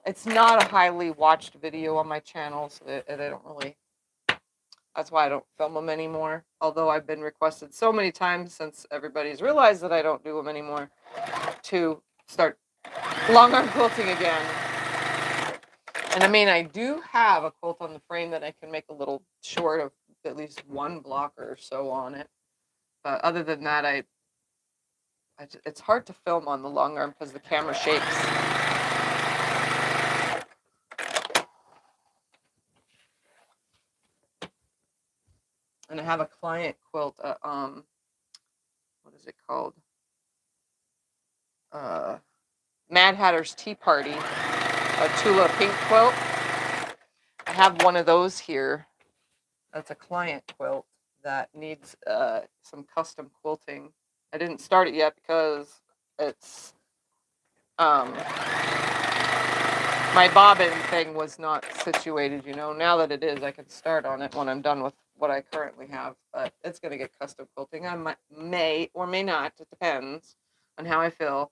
It's not a highly watched video on my channel, so they don't really. That's why I don't film them anymore. Although I've been requested so many times since everybody's realized that I don't do them anymore to start long arm quilting again. And I mean, I do have a quilt on the frame that I can make a little short of at least one block or so on it. But other than that, it's hard to film on the long arm because the camera shakes. And I have a client quilt, what is it called? Mad Hatter's Tea Party, a Tula pink quilt. I have one of those here. That's a client quilt that needs some custom quilting. I didn't start it yet because it's my bobbin thing was not situated, you know. Now that it is, I can start on it when I'm done with what I currently have. But it's going to get custom quilting. I may or may not. It depends on how I feel.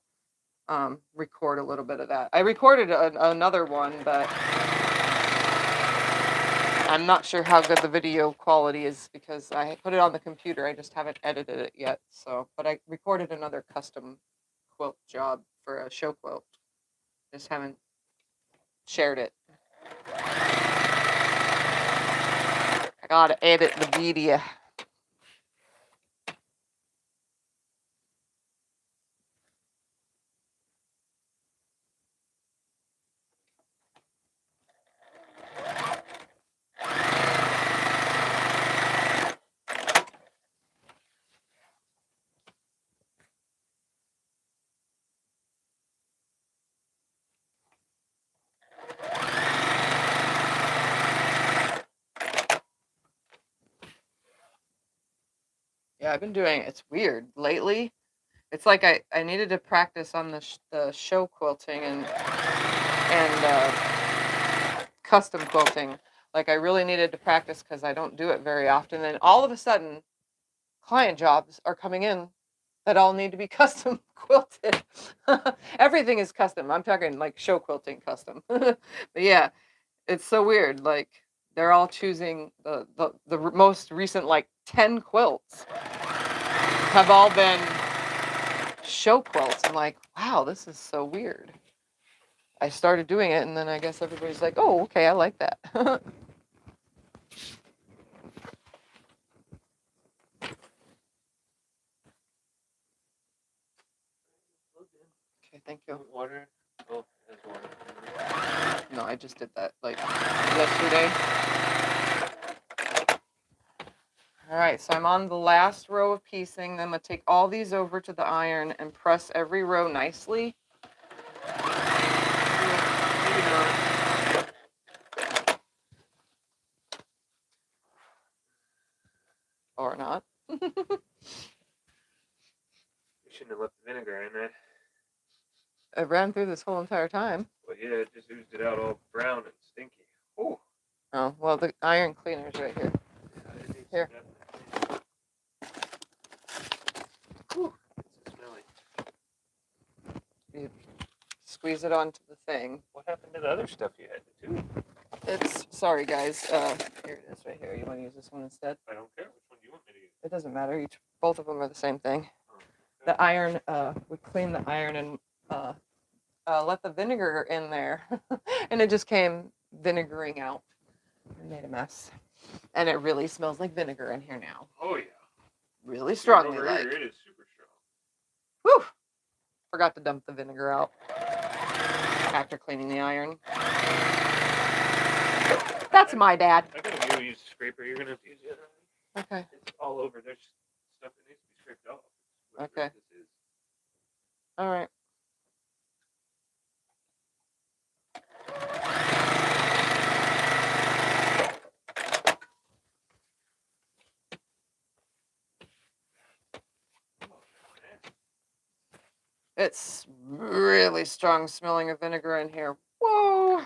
Record a little bit of that. I recorded another one, but I'm not sure how good the video quality is because I put it on the computer. I just haven't edited it yet. So, but I recorded another custom quilt job for a show quilt. Just haven't shared it. I gotta edit the video. Yeah, I've been doing it's weird lately. It's like I needed to practice on the show quilting and custom quilting. Like I really needed to practice because I don't do it very often. And all of a sudden, client jobs are coming in that all need to be custom quilted. Everything is custom. I'm talking like show quilting custom. But yeah, it's so weird. Like they're all choosing the most recent like 10 quilts have all been show quilts. I'm like, wow, this is so weird. I started doing it, and then I guess everybody's like, oh, okay, I like that. Okay, thank you. Water. Oh, there's water. No, I just did that like yesterday. All right, so I'm on the last row of piecing. Then I'm going to take all these over to the iron and press every row nicely. Or not. You shouldn't have left the vinegar in there. It ran through this whole entire time. Well, yeah, it just oozed it out all brown and stinky. Ooh. Oh, well, the iron cleaner's right here. Here. Ooh, it's smelly. You squeeze it onto the thing. What happened to the other stuff you had to do? It's, sorry guys, here it is right here. You want to use this one instead? I don't care. Which one do you want me to use? It doesn't matter. Both of them are the same thing. Oh, okay. The iron, we cleaned the iron and let the vinegar in there. And it just came vinegaring out and made a mess. And it really smells like vinegar in here now. Oh yeah. Really Here, strongly over like. here, it is super strong. Whew! Forgot to dump the vinegar out after cleaning the iron. That's my bad. I gotta go use a scraper. You're gonna have to use the other one. Okay. It's all over. There's stuff that needs to be scraped off. Okay. This is. All right. It's really strong smelling of vinegar in here. Whoa.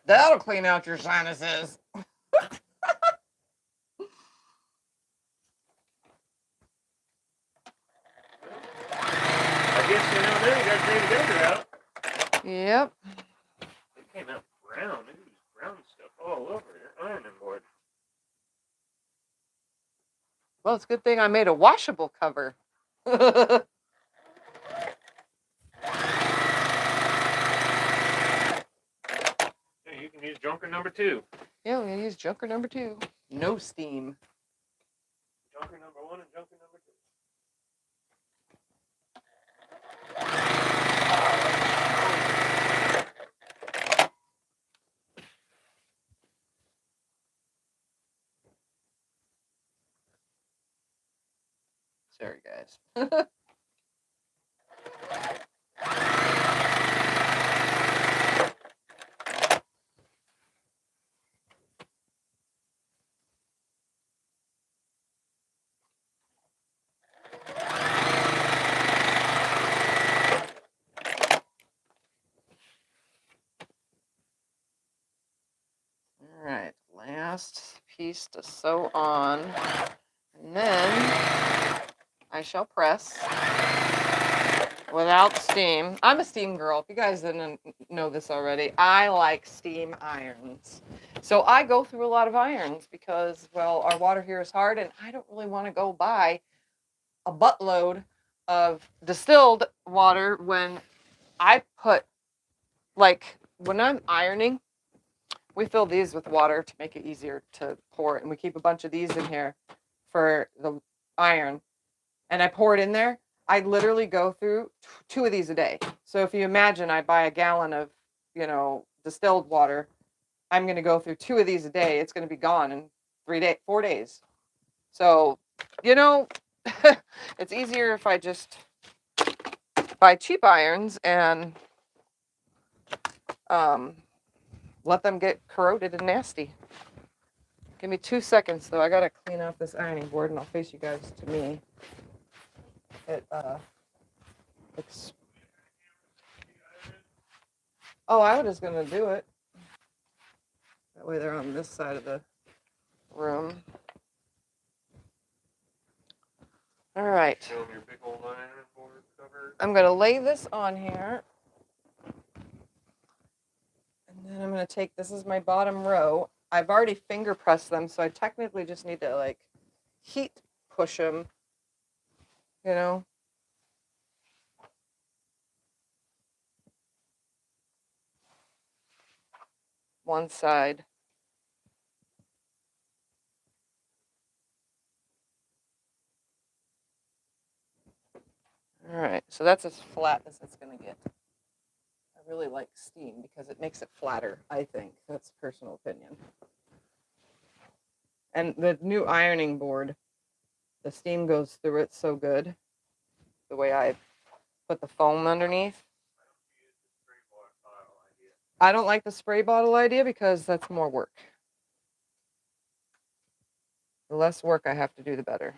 That'll clean out your sinuses. I guess now you got to clean the vinegar out. Yep. It came out brown. It was brown stuff all over your ironing board. Well, it's a good thing I made a washable cover. Yeah, you can use junker number 2. Yeah, we're going to use junker number 2. No steam. Junker number 1 and junker number 2. Sorry, guys. All right, last piece to sew on, and then I shall press without steam. I'm a steam girl. If you guys didn't know this already, I like steam irons. So I go through a lot of irons because, well, our water here is hard, and I don't really want to go buy a buttload of distilled water when I put, like, when I'm ironing, we fill these with water to make it easier to pour it. And we keep a bunch of these in here for the iron. And I pour it in there. I literally go through 2 of these a day. So if you imagine I buy a gallon of, distilled water, I'm going to go through 2 of these a day. It's going to be gone in 4 days. So, it's easier if I just buy cheap irons and let them get corroded and nasty. Give me 2 seconds, though. I gotta clean off this ironing board, and I'll face you guys to me. I was just gonna do it. That way they're on this side of the room. All right. Show them your big old ironing board cover. I'm gonna lay this on here. And then I'm gonna take, this is my bottom row. I've already finger pressed them, so I technically just need to, like, heat push them, one side. All right, so that's as flat as it's going to get. I really like steam because it makes it flatter, I think. That's personal opinion. And the new ironing board, the steam goes through it so good. The way I put the foam underneath. I don't like the spray bottle idea because that's more work. The less work I have to do, the better.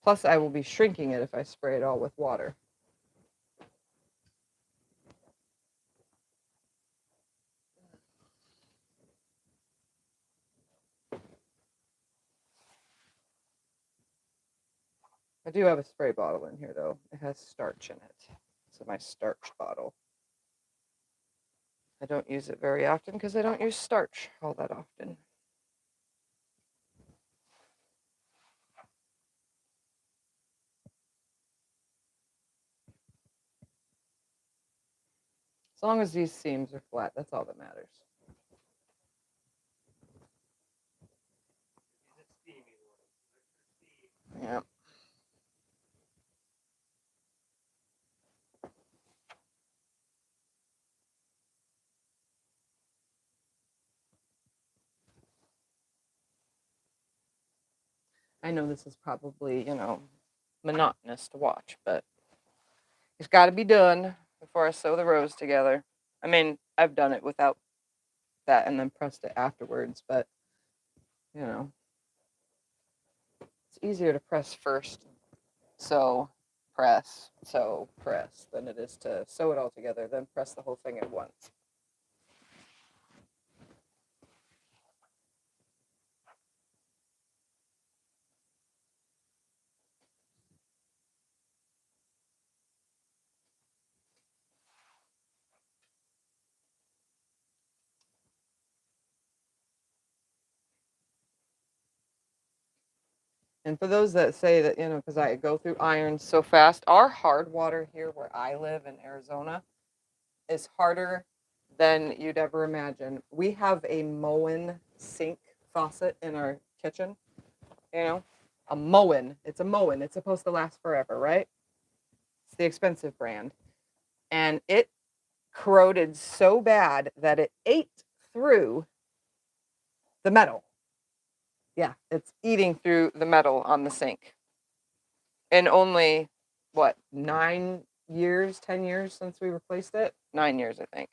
Plus, I will be shrinking it if I spray it all with water. I do have a spray bottle in here, though. It has starch in it. So my starch bottle. I don't use it very often because I don't use starch all that often. As long as these seams are flat, that's all that matters. Yeah. I know this is probably, you know, monotonous to watch, but it's got to be done before I sew the rows together. I mean, I've done it without that and then pressed it afterwards, but, you know, it's easier to press first, sew, press, sew, press, than it is to sew it all together, then press the whole thing at once. And for those that say that, you know, because I go through irons so fast, our hard water here where I live in Arizona is harder than you'd ever imagine. We have a Moen sink faucet in our kitchen, you know, a Moen. It's a Moen. It's supposed to last forever, right? It's the expensive brand. And it corroded so bad that it ate through the metal. Yeah, it's eating through the metal on the sink. And only, what, 9 years, 10 years since we replaced it? 9 years, I think.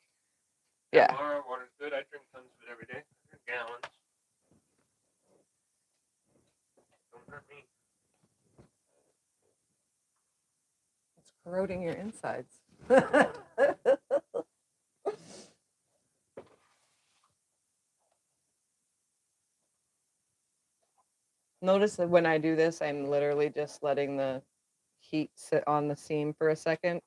Yeah. Our water's good. I drink tons of it every day. I drink gallons. Don't hurt me. It's corroding your insides. Notice that when I do this, I'm literally just letting the heat sit on the seam for a second.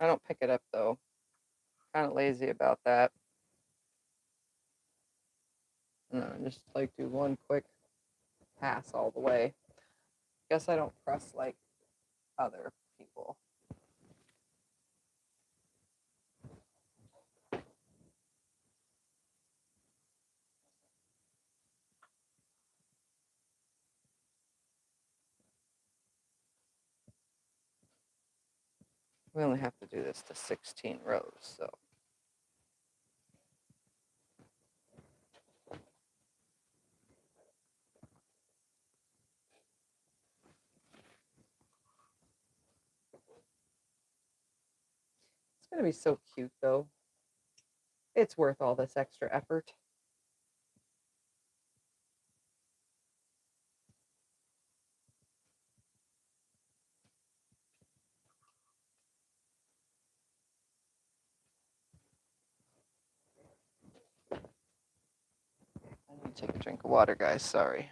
I don't pick it up though. Kind of lazy about that. No, just like do one quick pass all the way. Guess I don't press like other people. We only have to do this to 16 rows, so. It's gonna be so cute though. It's worth all this extra effort. I need to take a drink of water, guys. Sorry.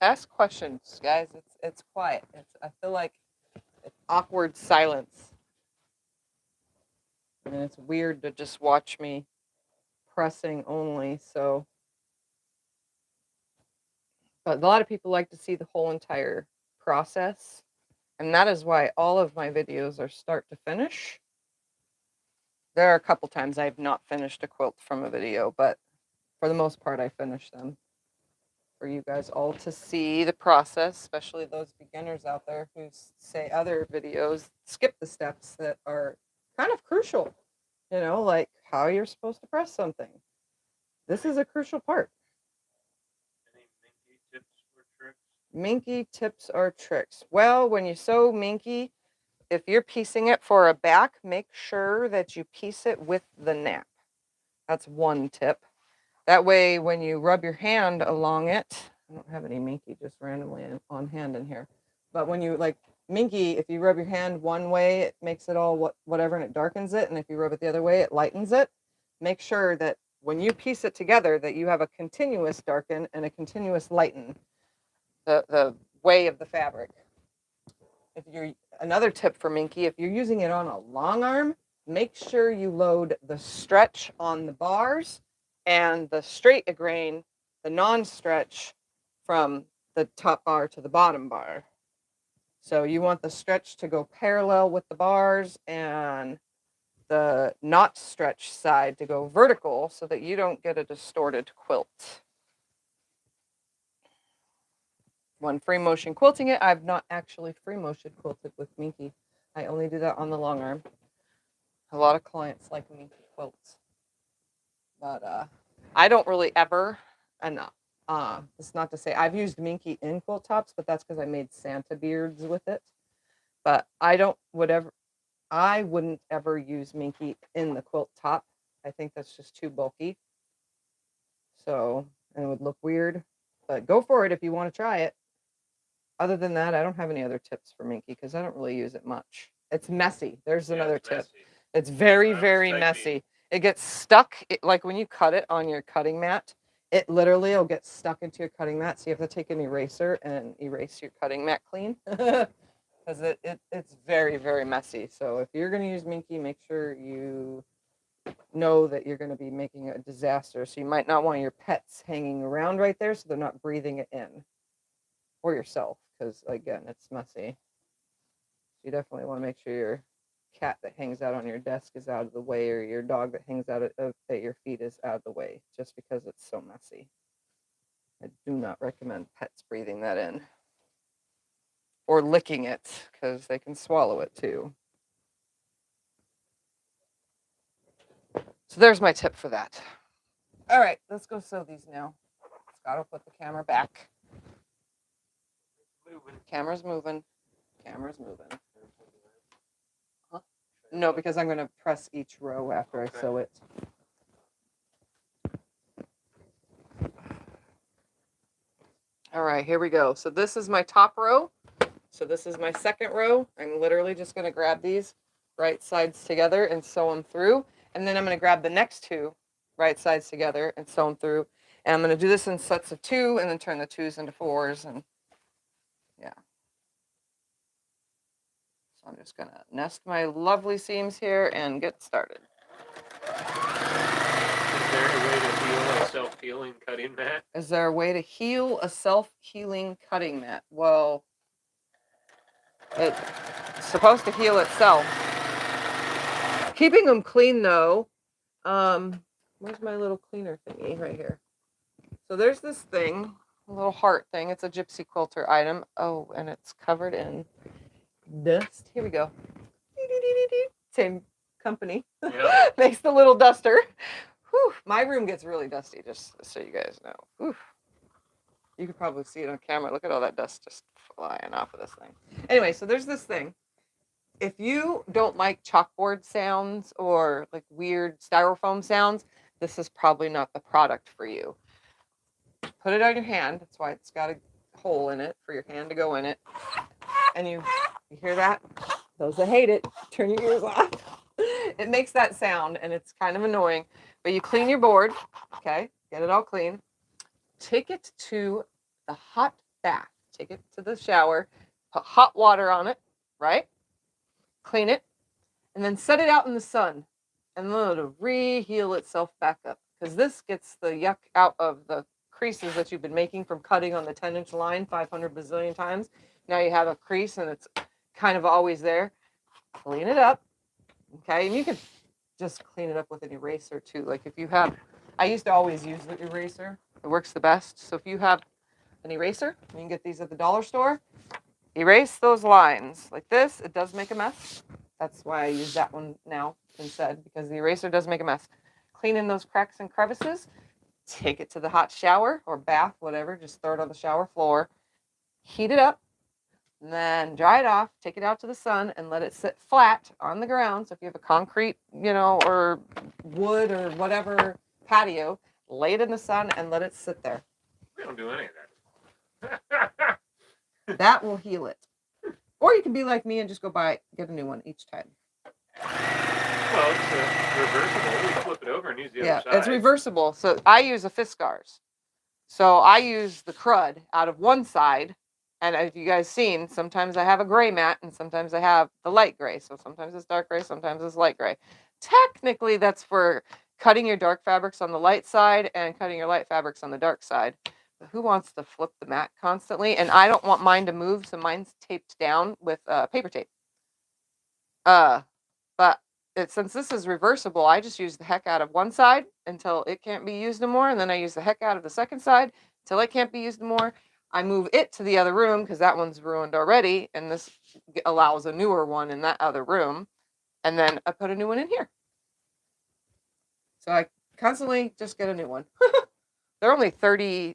Ask questions, guys. It's quiet. I feel like it's awkward silence. And it's weird to just watch me pressing only, so. But a lot of people like to see the whole entire process. And that is why all of my videos are start to finish. There are a couple times I've not finished a quilt from a video, but for the most part, I finish them. for you guys all to see the process, especially those beginners out there who say other videos skip the steps that are kind of crucial, you know, like how you're supposed to press something. This is a crucial part. Any minky tips or tricks? Minky tips or tricks. Well, when you sew minky, if you're piecing it for a back, make sure that you piece it with the nap. That's one tip. That way, when you rub your hand along it, I don't have any minky just randomly on hand in here. But when you like minky, if you rub your hand one way, it makes it all whatever and it darkens it. And if you rub it the other way, it lightens it. Make sure that when you piece it together, that you have a continuous darken and a continuous lighten the way of the fabric. If you're another tip for minky, if you're using it on a long arm, make sure you load the stretch on the bars and the straight grain, the non-stretch, from the top bar to the bottom bar. So you want the stretch to go parallel with the bars and the not stretch side to go vertical so that you don't get a distorted quilt. When free motion quilting it, I've not actually free motion quilted with minky. I only do that on the long arm. A lot of clients like minky quilts. But I don't really ever, and it's not to say I've used minky in quilt tops, but that's because I made Santa beards with it. But I wouldn't ever use minky in the quilt top. I think that's just too bulky. So, and it would look weird. But go for it if you want to try it. Other than that, I don't have any other tips for minky because I don't really use it much. It's messy. There's another tip. Messy. It's very, very messy. It gets stuck, like when you cut it on your cutting mat, it literally will get stuck into your cutting mat. So you have to take an eraser and erase your cutting mat clean because it's very, very messy. So if you're going to use minky, make sure you know that you're going to be making a disaster. So you might not want your pets hanging around right there so they're not breathing it in, or yourself, because again, it's messy. You definitely want to make sure your cat that hangs out on your desk is out of the way, or your dog that hangs out at your feet is out of the way, just because it's so messy. I do not recommend pets breathing that in or licking it, because they can swallow it too. So there's my tip for that. All right, let's go sew these now. Scott will put the camera back. Camera's moving. Camera's moving. Huh? No, because I'm going to press each row after I sew it. All right, here we go. So this is my top row. So this is my second row. I'm literally just going to grab these right sides together and sew them through. And then I'm going to grab the next two right sides together and sew them through. And I'm going to do this in sets of 2 and then turn the 2s into 4s. And yeah. So I'm just going to nest my lovely seams here and get started. Is there a way to heal a self-healing cutting mat? Is there a way to heal a self-healing cutting mat? Well, it's supposed to heal itself. Keeping them clean, though. Where's my little cleaner thingy? Right here. So there's this thing, a little heart thing. It's a gypsy quilter item. Oh, and it's covered in dust. Here we go. Same company. Yep. Makes the little duster. Whew, my room gets really dusty, just so you guys know. Whew. You could probably see it on camera. Look at all that dust just flying off of this thing. Anyway, so there's this thing. If you don't like chalkboard sounds or like weird styrofoam sounds, this is probably not the product for you. Put it on your hand. That's why it's got a hole in it for your hand to go in it. And you hear that? Those that hate it, turn your ears off. It makes that sound and it's kind of annoying. But you clean your board, okay? Get it all clean. Take it to the hot bath. Take it to the shower. Put hot water on it, right? Clean it. And then set it out in the sun. And then it'll re-heal itself back up. Because this gets the yuck out of the creases that you've been making from cutting on the 10-inch line 500 bazillion times. Now you have a crease and it's kind of always there. Clean it up. Okay, and you can just clean it up with an eraser too. Like if you have, I used to always use the eraser. It works the best. So if you have an eraser. You can get these at the dollar store. Erase those lines like this. It does make a mess. That's why I use that one now instead, because the eraser does make a mess. Clean in those cracks and crevices. Take it to the hot shower or bath, whatever. Just throw it on the shower floor. Heat it up. And then dry it off. Take it out to the sun and let it sit flat on the ground. So if you have a concrete, or wood or whatever patio, lay it in the sun and let it sit there. We don't do any of that. That will heal it. Or you can be like me and just get a new one each time. Well, it's reversible. We flip it over and use the other side. It's reversible. So I use a Fiskars. So I use the crud out of one side. And as you guys seen, sometimes I have a gray mat and sometimes I have the light gray. So sometimes it's dark gray, sometimes it's light gray. Technically, that's for cutting your dark fabrics on the light side and cutting your light fabrics on the dark side. But who wants to flip the mat constantly? And I don't want mine to move, so mine's taped down with paper tape. But since this is reversible, I just use the heck out of one side until it can't be used anymore, and then I use the heck out of the second side until it can't be used anymore. I move it to the other room because that one's ruined already, and this allows a newer one in that other room, and then I put a new one in here. So I constantly just get a new one. They're only $38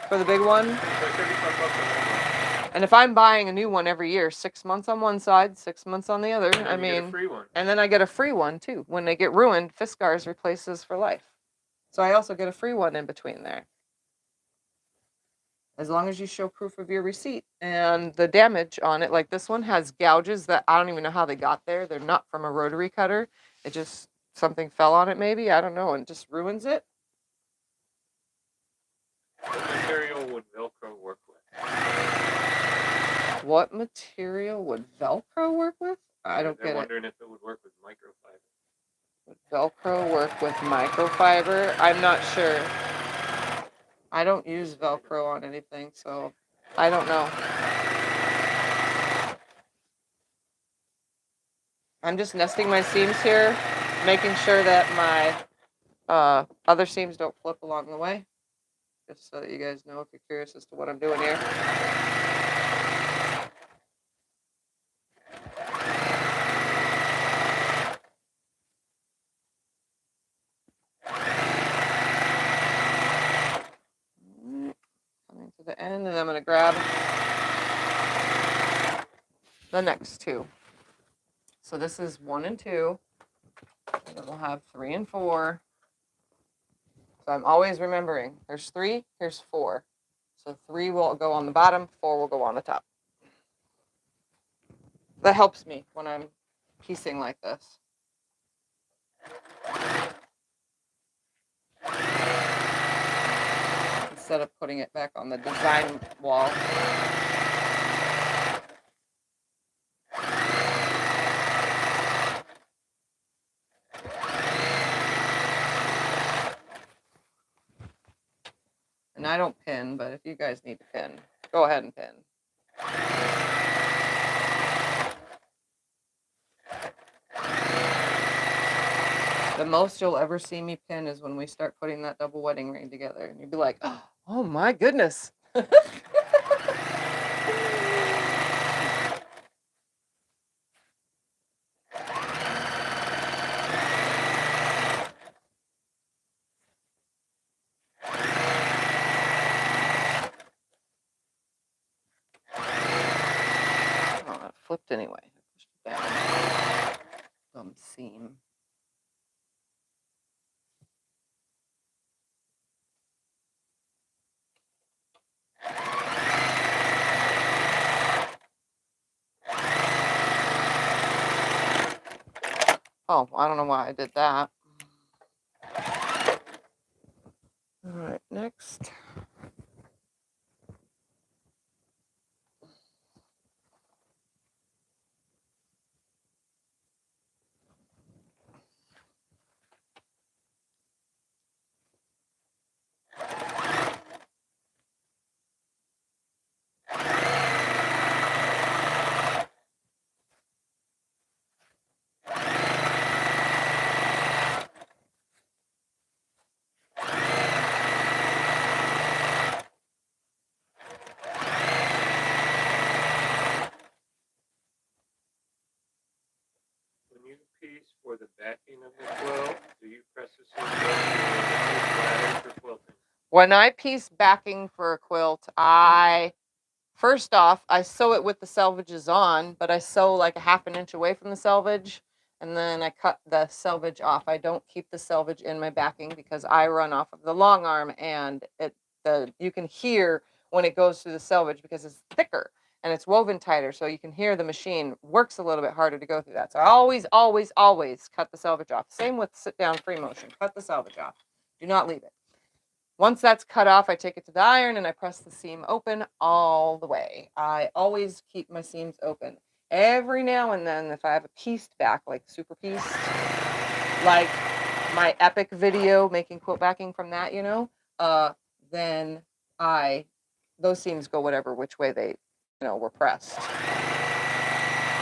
for the big one. And if I'm buying a new one every year, 6 months on one side, 6 months on the other, and then you get a free one. And then I get a free one too. When they get ruined, Fiskars replaces for life. So I also get a free one in between there. As long as you show proof of your receipt. And the damage on it, like this one has gouges that I don't even know how they got there. They're not from a rotary cutter. It just, something fell on it maybe, I don't know, and just ruins it. What material would Velcro work with? What material would Velcro work with? I don't get it. They're wondering if it would work with microfiber. Would Velcro work with microfiber? I'm not sure. I don't use Velcro on anything, so I don't know. I'm just nesting my seams here, making sure that my other seams don't flip along the way. Just so that you guys know if you're curious as to what I'm doing here. Coming to the end, and I'm going to grab the next two. So this is 1 and 2. And then we'll have 3 and 4. So I'm always remembering, there's 3, here's 4. So 3 will go on the bottom, 4 will go on the top. That helps me when I'm piecing like this. Instead of putting it back on the design wall. And I don't pin, but if you guys need to pin, go ahead and pin. The most you'll ever see me pin is when we start putting that double wedding ring together. And you'd be like, oh my goodness. Flipped anyway. Pushed it down. Dumb seam. Oh, I don't know why I did that. All right, next. backing of the quilt? Do you press the seam open for quilting? When I piece backing for a quilt, first off, I sew it with the selvages on, but I sew like a half an inch away from the selvage, and then I cut the selvage off. I don't keep the selvage in my backing because I run off of the long arm, and you can hear when it goes through the selvage because it's thicker and it's woven tighter, so you can hear the machine works a little bit harder to go through that. So I always, always, always cut the selvage off. Same with sit down free motion. Cut the selvage off. Do not leave it. Once that's cut off, I take it to the iron and I press the seam open all the way. I always keep my seams open. Every now and then, if I have a pieced back, like super pieced, like my epic video making quilt backing from that, then those seams go whatever which way they, were pressed.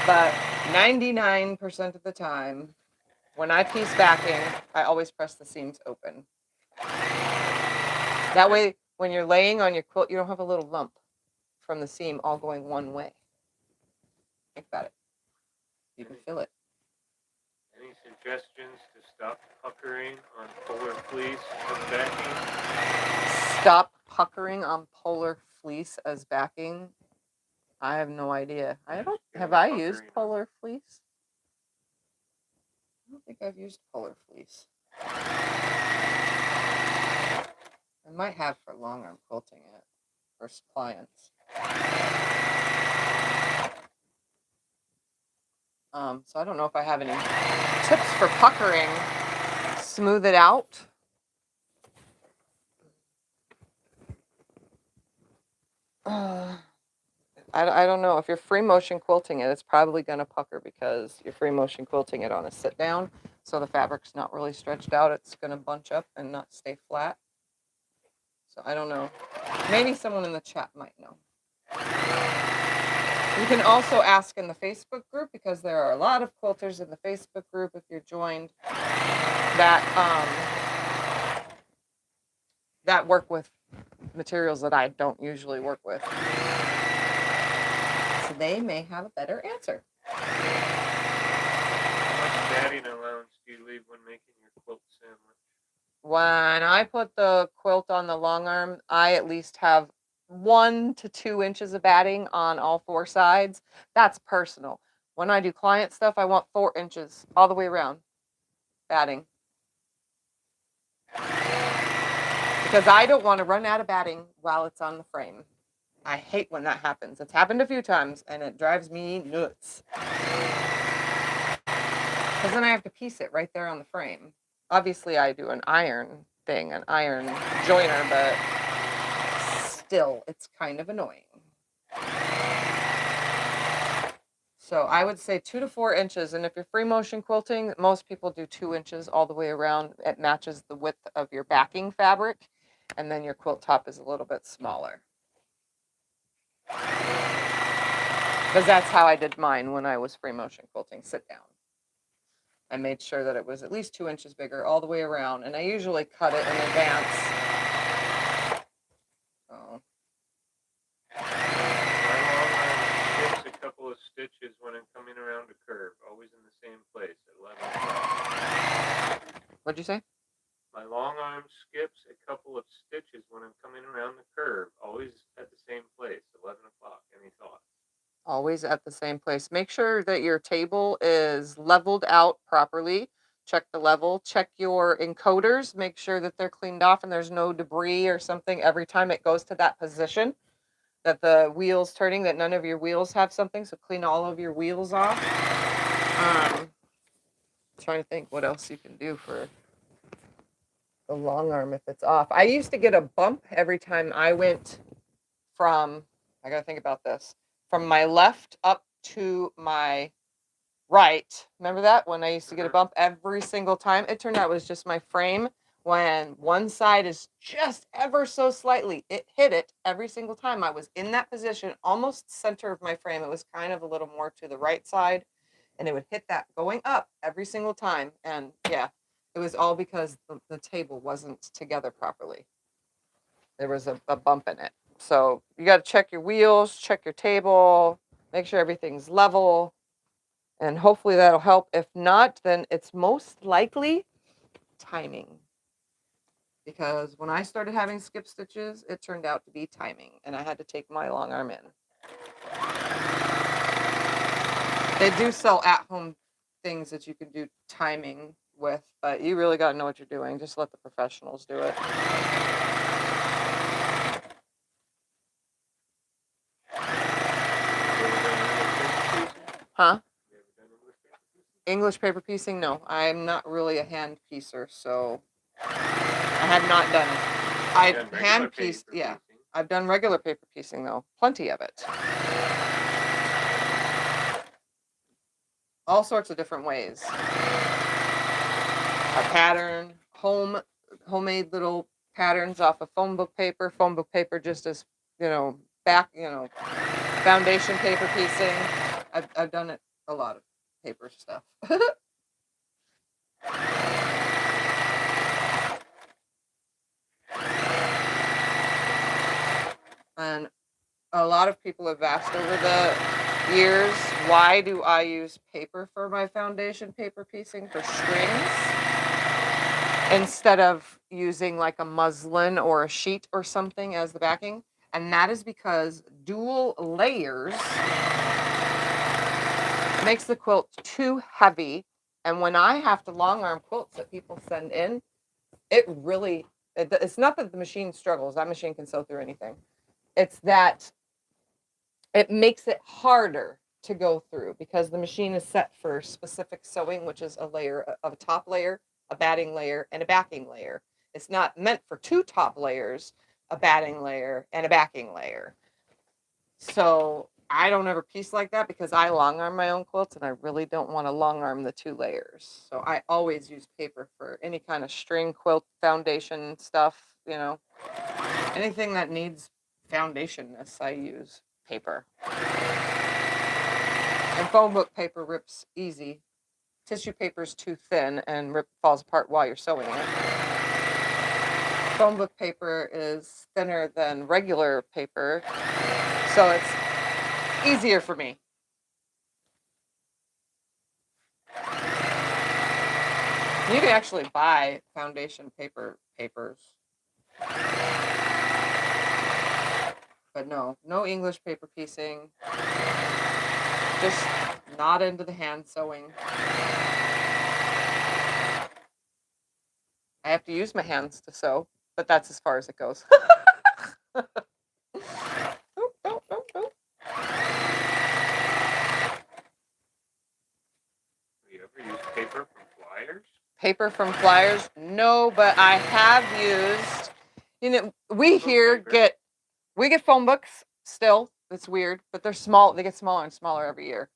But 99% of the time, when I piece backing, I always press the seams open. That way, when you're laying on your quilt, you don't have a little lump from the seam all going one way. Think about it. You can feel it. Any suggestions to stop puckering on polar fleece as backing? Stop puckering on polar fleece as backing? I have no idea. Have I used polar fleece? I don't think I've used polar fleece. I might have for long arm quilting it for clients. So I don't know if I have any tips for puckering. Smooth it out. I don't know. If you're free motion quilting it, it's probably going to pucker because you're free motion quilting it on a sit down. So the fabric's not really stretched out. It's going to bunch up and not stay flat. So I don't know. Maybe someone in the chat might know. You can also ask in the Facebook group because there are a lot of quilters in the Facebook group if you're joined that work with materials that I don't usually work with. So they may have a better answer. How much batting allowance do you leave when making your quilt sandwich? When I put the quilt on the long arm, I at least have 1 to 2 inches of batting on all 4 sides. That's personal. When I do client stuff, I want 4 inches all the way around batting. Because I don't want to run out of batting while it's on the frame. I hate when that happens. It's happened a few times and it drives me nuts. Because then I have to piece it right there on the frame. Obviously, I do an iron joiner, but still, it's kind of annoying. So I would say 2 to 4 inches. And if you're free motion quilting, most people do 2 inches all the way around. It matches the width of your backing fabric. And then your quilt top is a little bit smaller. Because that's how I did mine when I was free motion quilting sit down. I made sure that it was at least 2 inches bigger all the way around. And I usually cut it in advance. Oh. My long arm skips a couple of stitches when I'm coming around a curve, always in the same place at 11 o'clock. What'd you say? My long arm skips a couple of stitches when I'm coming around the curve, always at the same place, 11 o'clock. Any thoughts? Always at the same place. Make sure that your table is leveled out properly. Check the level. Check your encoders. Make sure that they're cleaned off and there's no debris or something every time it goes to that position. That the wheel's turning, that none of your wheels have something. So clean all of your wheels off. Trying to think what else you can do for the long arm if it's off. I used to get a bump every time I went from, I gotta think about this, from my left up to my right. Remember that? When I used to get a bump every single time? It turned out it was just my frame. When one side is just ever so slightly, it hit it every single time. I was in that position, almost center of my frame. It was kind of a little more to the right side. And it would hit that going up every single time. And yeah, it was all because the table wasn't together properly. There was a bump in it. So you got to check your wheels, check your table, make sure everything's level. And hopefully that'll help. If not, then it's most likely timing. Because when I started having skip stitches, it turned out to be timing. And I had to take my long arm in. They do sell at-home things that you can do timing with, but you really got to know what you're doing. Just let the professionals do it. Huh? English paper piecing? No, I'm not really a hand piecer, so I have not done it. I hand pieced, yeah. I've done regular paper piecing though, plenty of it. All sorts of different ways. A pattern, homemade little patterns off of phone book paper just as, foundation paper piecing. I've done it a lot of paper stuff. And a lot of people have asked over the years, why do I use paper for my foundation paper piecing for strings instead of using like a muslin or a sheet or something as the backing? And that is because dual layers makes the quilt too heavy. And when I have to long arm quilts that people send in, it's not that the machine struggles. That machine can sew through anything. It's that it makes it harder to go through because the machine is set for specific sewing, which is a layer of a top layer, a batting layer, and a backing layer. It's not meant for two top layers, a batting layer, and a backing layer. So I don't ever piece like that because I long arm my own quilts and I really don't want to long arm the two layers. So I always use paper for any kind of string quilt foundation stuff, anything that needs foundationness, I use paper. And phone book paper rips easy. Tissue paper is too thin and falls apart while you're sewing it. Phone book paper is thinner than regular paper, so it's easier for me. You can actually buy foundation papers. But no English paper piecing. Just not into the hand sewing. I have to use my hands to sew, but that's as far as it goes. Nope. Have you ever used paper from flyers? Paper from flyers? No, but I have used, we get phone books still. It's weird, but they're small. They get smaller and smaller every year.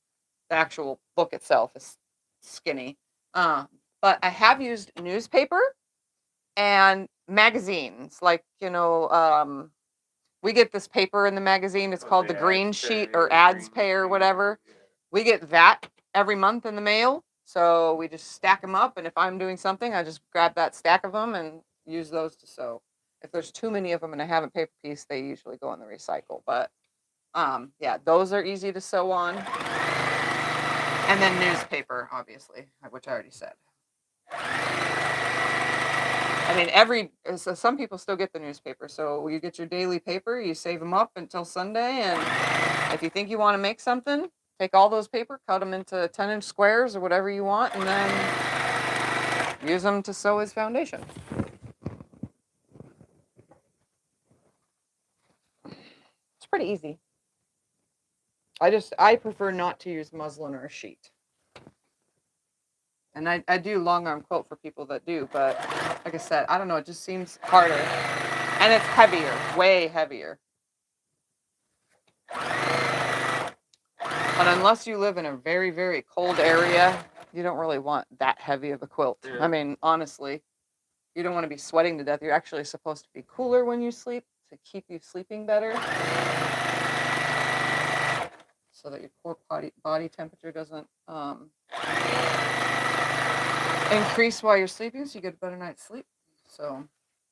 The actual book itself is skinny. But I have used newspaper and magazines. Like, we get this paper in the magazine. It's called the Green Sheet or Ads Pay or whatever. Yeah. We get that every month in the mail. So we just stack them up. And if I'm doing something, I just grab that stack of them and use those to sew. If there's too many of them and I haven't paper pieced, they usually go in the recycle. But yeah, those are easy to sew on. And then newspaper, obviously, which I already said. I mean, so some people still get the newspaper. So you get your daily paper, you save them up until Sunday. And if you think you want to make something, take all those paper, cut them into 10-inch squares or whatever you want, and then use them to sew as foundation. It's pretty easy. I prefer not to use muslin or a sheet. And I do long arm quilt for people that do, but like I said, I don't know, it just seems harder. And it's heavier, way heavier. But unless you live in a very, very cold area, you don't really want that heavy of a quilt. Yeah. I mean, honestly, you don't want to be sweating to death. You're actually supposed to be cooler when you sleep to keep you sleeping better. So that your poor body temperature doesn't increase while you're sleeping, so you get a better night's sleep. So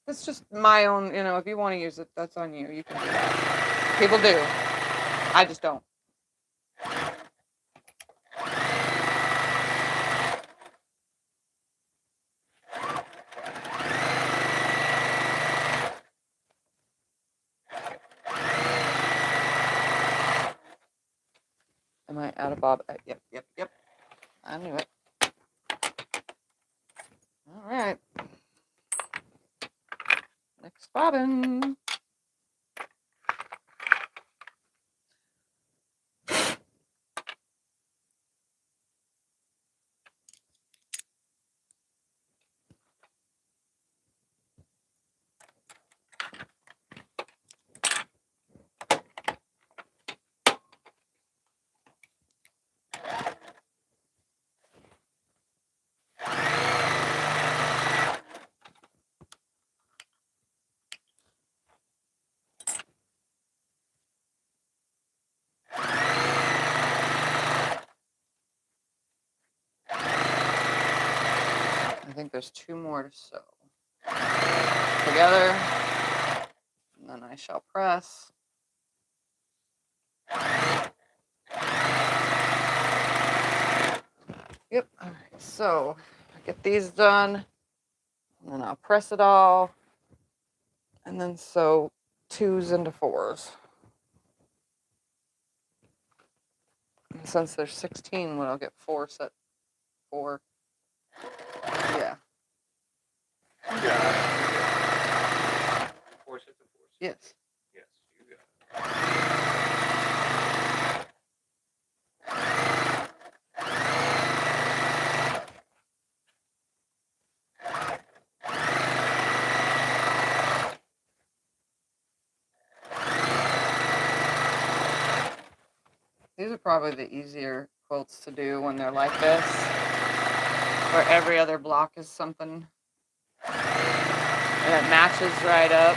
it's just my own, if you want to use it, that's on you. You can do that. People do. I just don't. Am I out of bob? Yep. I knew it. All right. Next bobbin. I think there's 2 more to sew. Together, and then I shall press. Yep. All right. So I get these done, and then I'll press it all, and then sew 2s into 4s. And since there's 16, when I'll get 4 set 4. Yeah. Yeah. 4 sets of 4s. Yes. Yes, you got it. These are probably the easier quilts to do when they're like this, where every other block is something and it matches right up.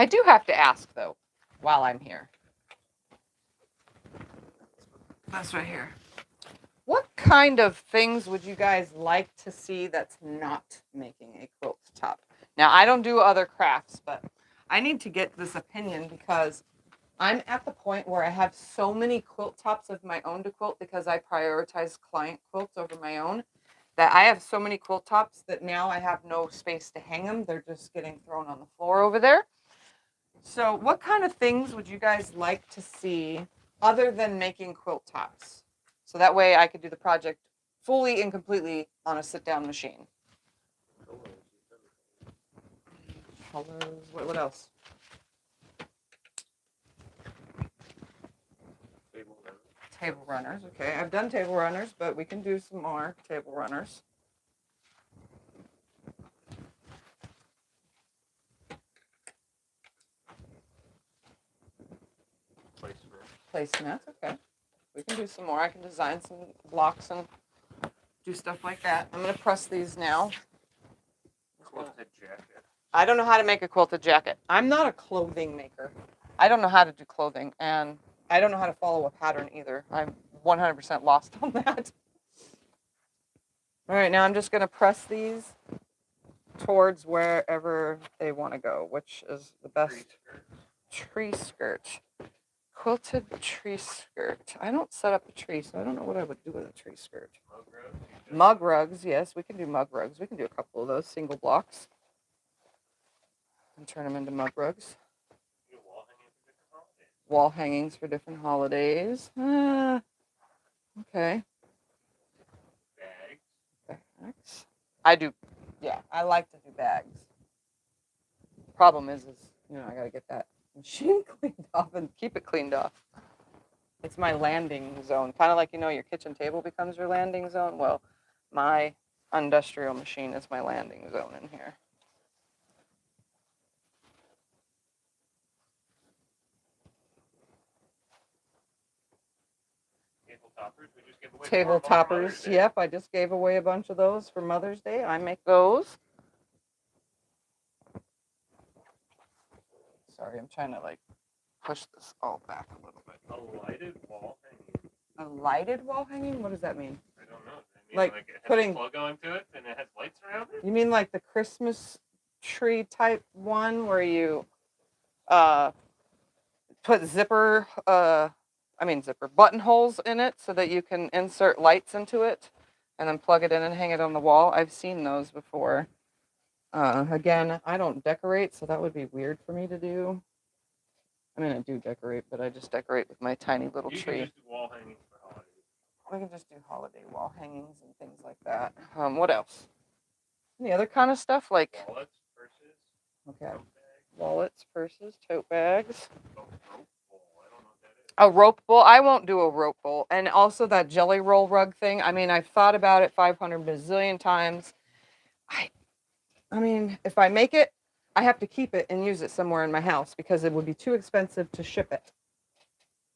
I do have to ask, though, while I'm here. That's right here. What kind of things would you guys like to see that's not making a quilt top? Now, I don't do other crafts, but I need to get this opinion because I'm at the point where I have so many quilt tops of my own to quilt because I prioritize client quilts over my own, that I have so many quilt tops that now I have no space to hang them. They're just getting thrown on the floor over there. So what kind of things would you guys like to see other than making quilt tops? So that way I could do the project fully and completely on a sit-down machine. Colors. What else? Table runners. Okay, I've done table runners, but we can do some more table runners. Placemats. Okay. We can do some more. I can design some blocks and do stuff like that. I'm going to press these now. Quilted jacket. I don't know how to make a quilted jacket. I'm not a clothing maker. I don't know how to do clothing, and I don't know how to follow a pattern either. I'm 100% lost on that. All right, now I'm just going to press these towards wherever they want to go, which is the best. Tree skirt. Quilted tree skirt. I don't set up a tree, so I don't know what I would do with a tree skirt. Mug rugs, yes, we can do mug rugs. We can do a couple of those single blocks and turn them into mug rugs. Wall hangings for different holidays. Okay. Bags. I do. Yeah, I like to do bags. Problem is I gotta get that machine cleaned off and keep it cleaned off. It's my landing zone. Kind of like, your kitchen table becomes your landing zone. Well, my industrial machine is my landing zone in here. Table toppers. We just gave away Table toppers. Yep, I just gave away a bunch of those for Mother's Day. I make those. Sorry, I'm trying to push this all back a little bit. A lighted wall hanging. A lighted wall hanging? What does that mean? I don't know. You mean Like like it has putting- a plug onto it and it has lights around it? You mean like the Christmas tree type one where you put zipper buttonholes in it so that you can insert lights into it and then plug it in and hang it on the wall? I've seen those before. Again, I don't decorate, so that would be weird for me to do. I mean, I do decorate, but I just decorate with my tiny little You tree. can just do wall hangings for holidays. We can just do holiday wall hangings and things like that. What else? Any other kind of stuff like Wallets, purses, okay, tote bags, wallets, purses, tote bags. rope bowl. I don't know what that is. A rope bowl. I won't do a rope bowl. And also that jelly roll rug thing. I mean, I've thought about it 500 bazillion times. I mean, if I make it, I have to keep it and use it somewhere in my house because it would be too expensive to ship it.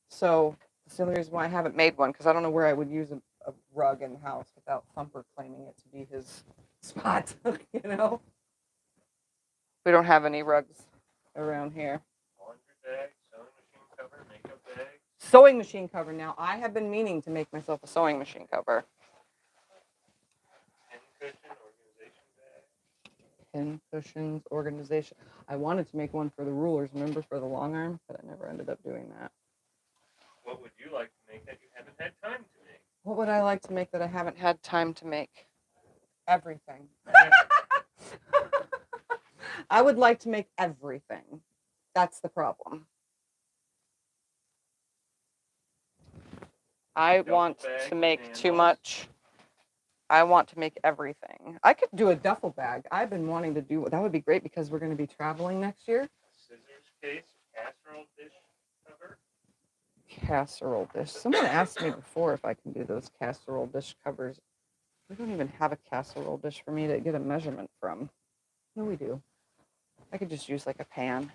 So that's the only reason why I haven't made one, because I don't know where I would use a rug in the house without Thumper claiming it to be his spot, you know? We don't have any rugs around here. Laundry bag, sewing machine cover, makeup bag. Sewing machine cover. Now, I have been meaning to make myself a sewing machine cover. Pin cushion, organization bag. Pin cushions, organization. I wanted to make one for the rulers, remember, for the long arm, but I never ended up doing that. What would you like to make that you haven't had time to make? What would I like to make that I haven't had time to make? Everything. I would like to make everything. That's the problem. I want to make too much. I want to make everything. I could do a duffel bag. I've been wanting to do that. Would be great because we're going to be traveling next year. Scissors case, casserole dish cover. Casserole dish. Someone asked me before if I can do those casserole dish covers. We don't even have a casserole dish for me to get a measurement from. No, we do. I could just use like a pan.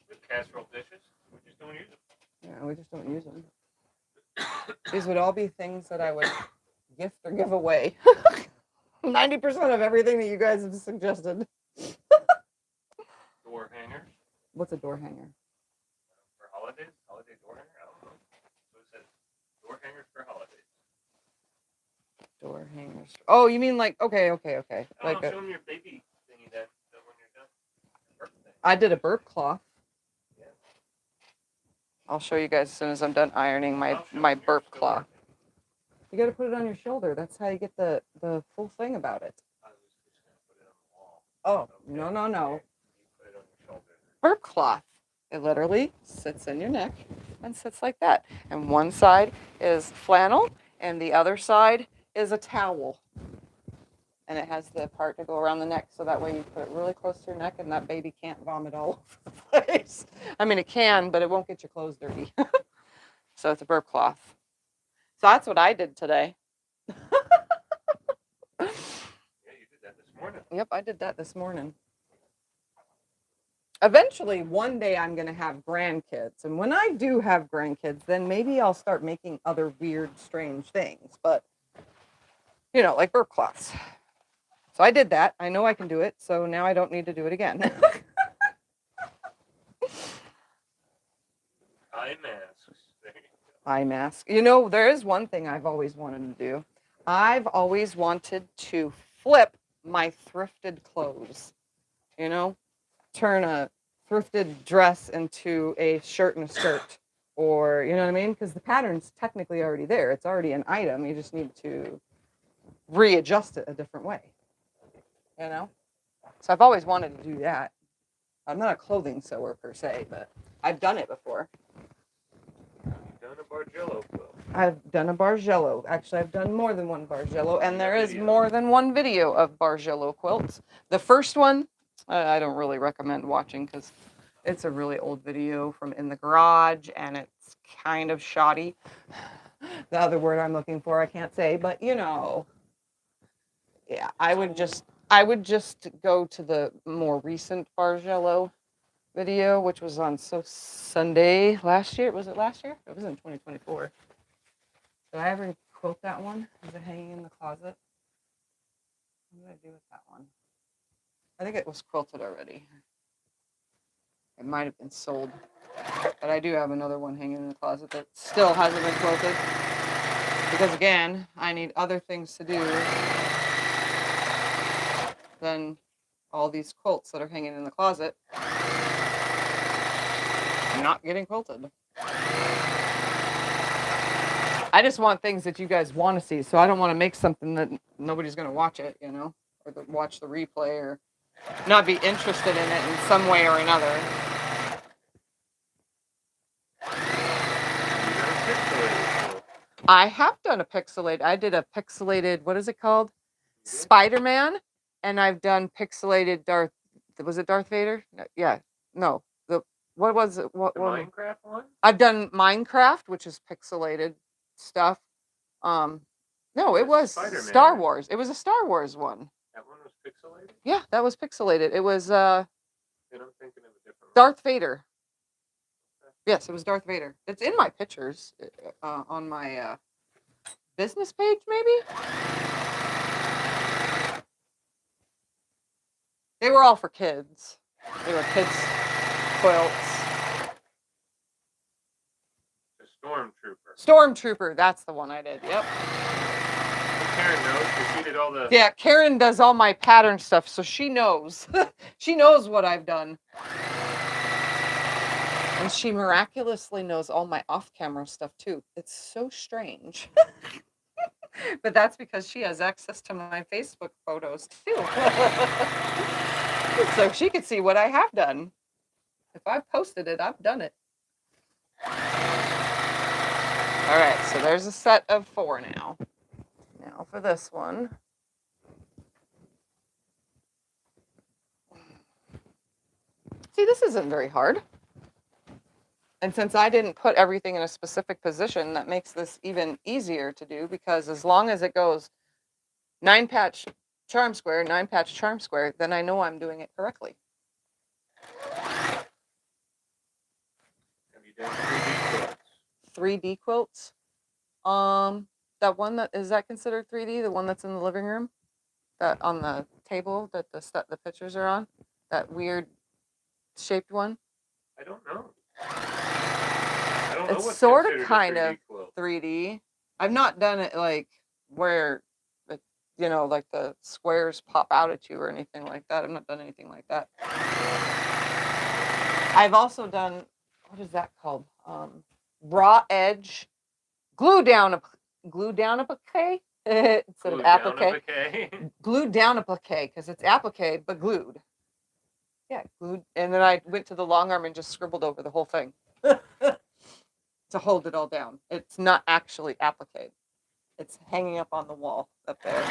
With casserole dishes, we just don't use them. Yeah, we just don't use them. These would all be things that I would gift or give away. 90% of everything that you guys have suggested. Door hanger. What's a door hanger? For holidays? Holiday door hanger? I don't know. So it says door hangers for holidays. Door hangers. Oh, you mean like, okay. Like show them your baby thingy then when you're done. Burp thing. I did a burp cloth. Yeah. I'll show you guys as soon as I'm done ironing my burp cloth. You got to put it on your shoulder. That's how you get the full thing about it. I was just going to put it on the wall. Oh, no. You put it on your shoulder. Burp cloth. It literally sits in your neck and sits like that. And one side is flannel and the other side is a towel. And it has the part to go around the neck, so that way you put it really close to your neck and that baby can't vomit all over the place. I mean, it can, but it won't get your clothes dirty. So it's a burp cloth. So that's what I did today. Yeah, you did that this morning. Yep, I did that this morning. Eventually, one day I'm going to have grandkids. And when I do have grandkids, then maybe I'll start making other weird, strange things. But, you know, like burp cloths. So I did that. I know I can do it. So now I don't need to do it again. Eye masks. There you go. Eye mask. You know, there is one thing I've always wanted to do. I've always wanted to flip my thrifted clothes. You know, turn a thrifted dress into a shirt and a skirt. Or, you know what I mean? Because the pattern's technically already there. It's already an item. You just need to readjust it a different way. You know? So I've always wanted to do that. I'm not a clothing sewer per se, but I've done it before. You've done a Bargello quilt. I've done a Bargello. Actually, I've done more than one Bargello, and there is more than one video of Bargello quilts. The first one, I don't really recommend watching because it's a really old video from in the garage, and it's kind of shoddy. The other word I'm looking for, I can't say, but you know, yeah, I would just go to the more recent Bargello video, which was on Sunday last year. Was it last year? It was in 2024. Did I ever quilt that one? Is it hanging in the closet? What did I do with that one? I think it was quilted already. It might have been sold. But I do have another one hanging in the closet that still hasn't been quilted. Because again, I need other things to do than all these quilts that are hanging in the closet not getting quilted. I just want things that you guys want to see, so I don't want to make something that nobody's going to watch it, you know, or watch the replay or not be interested in it in some way or another. I have done a pixelated. I did a pixelated, what is it called? Spider-Man. And I've done pixelated Darth. Was it Darth Vader? Yeah. No. What was it? The Minecraft one? I've done Minecraft, which is pixelated stuff. No, it was Spider-Man. Star Wars. It was a Star Wars one. That one was pixelated? Yeah, that was pixelated. It was Then I'm thinking of a different one. Darth Vader. Yes, it was Darth Vader. It's in my pictures on my business page, maybe? They were all for kids. They were kids' quilts. The Stormtrooper. Stormtrooper, that's the one I did. Yep. Karen knows because she did all the... Yeah, Karen does all my pattern stuff, so she knows. She knows what I've done. And she miraculously knows all my off-camera stuff, too. It's so strange. But that's because she has access to my Facebook photos, too. So she could see what I have done. If I've posted it, I've done it. All right, so there's a set of 4 now. Now for this one. See, this isn't very hard. And since I didn't put everything in a specific position, that makes this even easier to do, because as long as it goes 9-patch charm square, 9-patch charm square, then I know I'm doing it correctly. Have you done 3D quilts? 3D quilts? That one is that considered 3D? The one that's in the living room? That on the table that the pictures are on? That weird shaped one? I don't know. I don't know It's what's sort of considered a kind 3D of quilt. 3D. I've not done it like where, you know, like the squares pop out at you or anything like that. I've not done anything like that. I've also done, what is that called? Raw edge glue down applique instead of applique. Glued down applique because it's applique but glued. Yeah, glued. And then I went to the long arm and just scribbled over the whole thing to hold it all down. It's not actually applique. It's hanging up on the wall up there.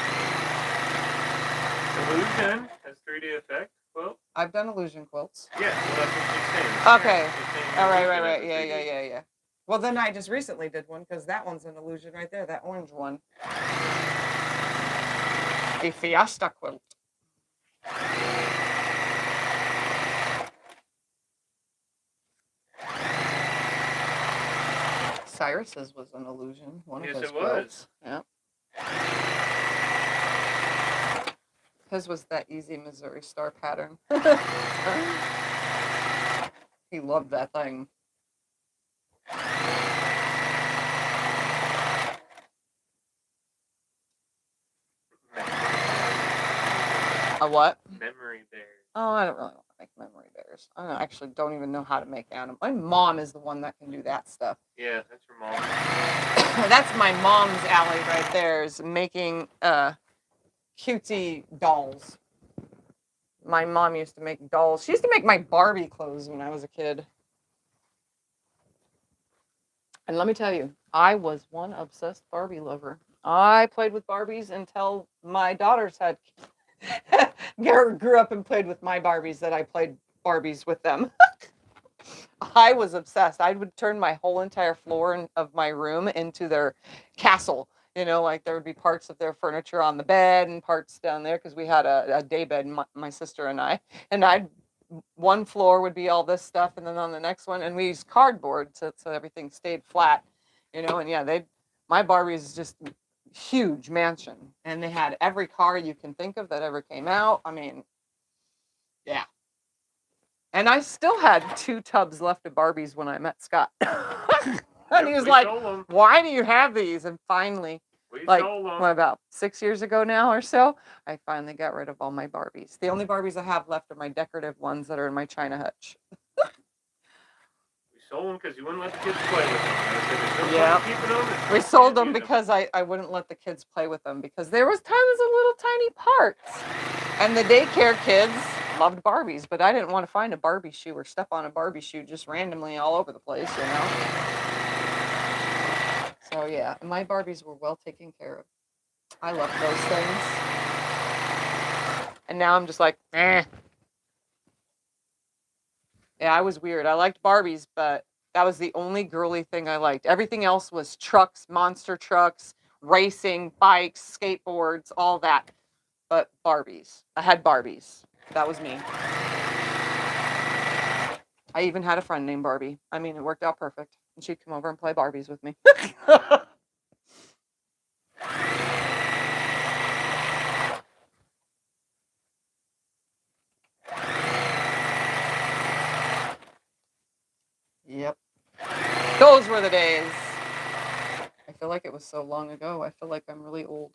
Illusion has 3D effect quilt. I've done illusion quilts. Yeah, well, that's what she's saying. Okay. She's saying All illusion right. has a 3D. Yeah. Well, then I just recently did one because that one's an illusion right there. That orange one. The Fiesta quilt. Cyrus's was an illusion. One of his quilts. Yeah. His was that easy Missouri Star pattern. He loved that thing. A what? Memory bears. Oh, I don't really want to make memory bears. I actually don't even know how to make animals. My mom is the one that can do that stuff. Yeah, that's your mom. That's my mom's alley right there, is making cutesy dolls. My mom used to make dolls. She used to make my Barbie clothes when I was a kid. And let me tell you, I was one obsessed Barbie lover. I played with Barbies until my daughters had grew up and played with my Barbies, that I played Barbies with them. I was obsessed. I would turn my whole entire floor of my room into their castle. You know, like there would be parts of their furniture on the bed and parts down there because we had a day bed, my sister and I. And one floor would be all this stuff, and then on the next one, and we used cardboard so everything stayed flat. You know, and yeah, my Barbie's is just huge mansion, and they had every car you can think of that ever came out. I mean, yeah. And I still had 2 tubs left of Barbies when I met Scott. And he was we like, sold 'em. why do you have these? And finally, We like, sold 'em. what, about 6 years ago now or so, I finally got rid of all my Barbies. The only Barbies I have left are my decorative ones that are in my china hutch. We sold them because you wouldn't let the kids play with them. I said, there's no Yep. point in keeping them. We sold them because I wouldn't let the kids play with them because there was tons of little tiny parts. And the daycare kids loved Barbies, but I didn't want to find a Barbie shoe or step on a Barbie shoe just randomly all over the place, you know? So yeah, my Barbies were well taken care of. I love those things. And now I'm just like, eh. Yeah, I was weird. I liked Barbies, but that was the only girly thing I liked. Everything else was trucks, monster trucks, racing, bikes, skateboards, all that. But Barbies. I had Barbies. That was me. I even had a friend named Barbie. I mean, it worked out perfect. And she'd come over and play Barbies with me. Yep. Those were the days. I feel like it was so long ago. I feel like I'm really old.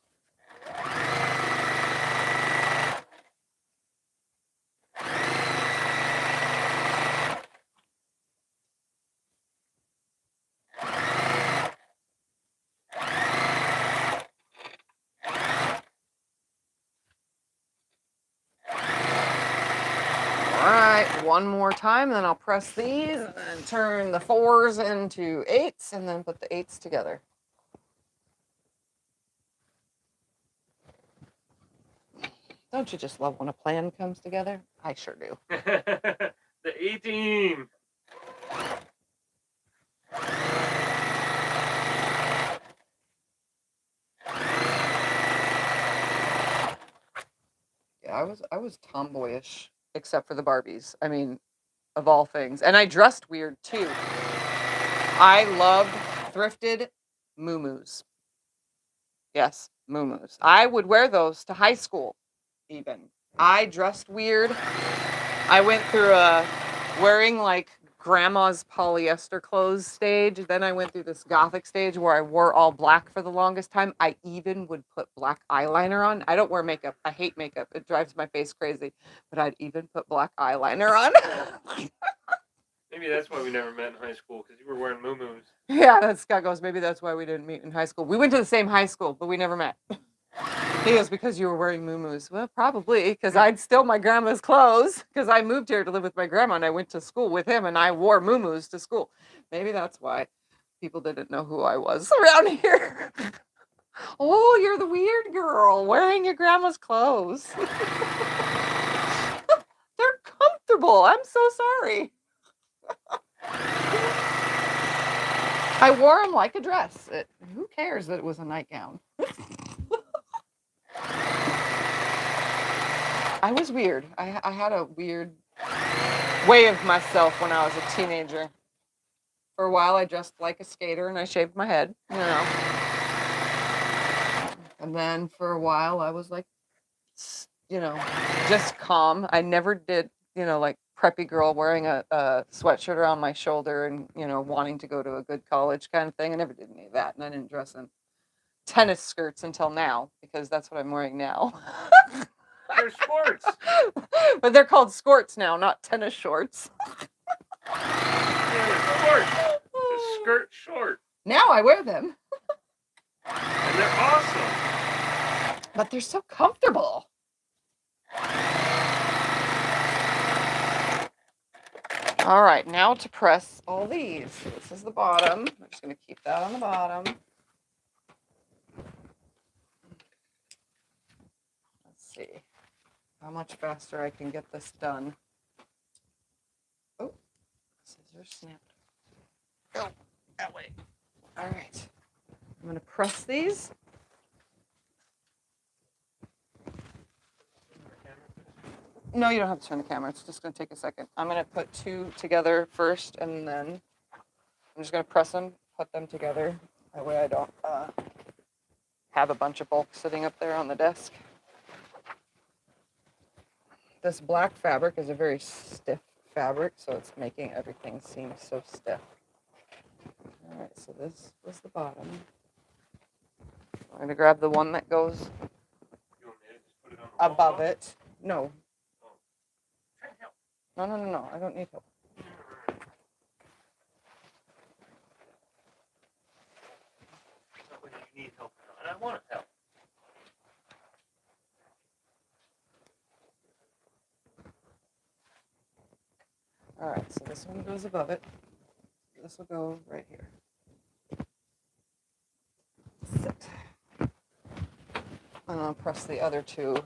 All right, one more time, then I'll press these and turn the 4s into 8s and then put the 8s together. Don't you just love when a plan comes together? I sure do. The 18. Yeah, I was tomboyish, except for the Barbies. I mean, of all things. And I dressed weird too. I loved thrifted muumuus. Yes, muumuus. I would wear those to high school, even. I dressed weird. I went through a wearing like grandma's polyester clothes stage. Then I went through this gothic stage where I wore all black for the longest time. I even would put black eyeliner on. I don't wear makeup. I hate makeup. It drives my face crazy. But I'd even put black eyeliner on. Maybe that's why we never met in high school, because you were wearing muumuus. Yeah, that Scott goes, maybe that's why we didn't meet in high school. We went to the same high school, but we never met. He goes, because you were wearing muumuus. Well, probably, because I'd steal my grandma's clothes, because I moved here to live with my grandma, and I went to school with him, and I wore muumuus to school. Maybe that's why people didn't know who I was around here. Oh, you're the weird girl wearing your grandma's clothes. They're comfortable. I'm so sorry. I wore them like a dress. Who cares that it was a nightgown? I was weird. I had a weird way of myself when I was a teenager. For a while, I dressed like a skater and I shaved my head, you know. And then for a while, I was like, you know, just calm. I never did, you know, like preppy girl wearing a sweatshirt around my shoulder and, you know, wanting to go to a good college kind of thing. I never did any of that. And I didn't dress in tennis skirts until now because that's what I'm wearing now. They're sports. But they're called skirts now, not tennis shorts. Yeah, they're short. It's a skirt short. Now I wear them. And they're awesome. But they're so comfortable. All right, now to press all these. This is the bottom. I'm just going to keep that on the bottom. Let's see how much faster I can get this done. Oh, scissors snapped. Oh, that way. All right. I'm going to press these. No, you don't have to turn the camera. It's just going to take a second. I'm going to put two together first, and then I'm just going to press them, put them together. That way I don't have a bunch of bulk sitting up there on the desk. This black fabric is a very stiff fabric, so it's making everything seem so stiff. All right, so this was the bottom. I'm going to grab the one that goes You want me to just put it on the wall above top? it. No. Try to help. No. I don't need help. Not whether you need help or not. I want to help. All right, so this one goes above it. This will go right here. Sit. And I'll press the other two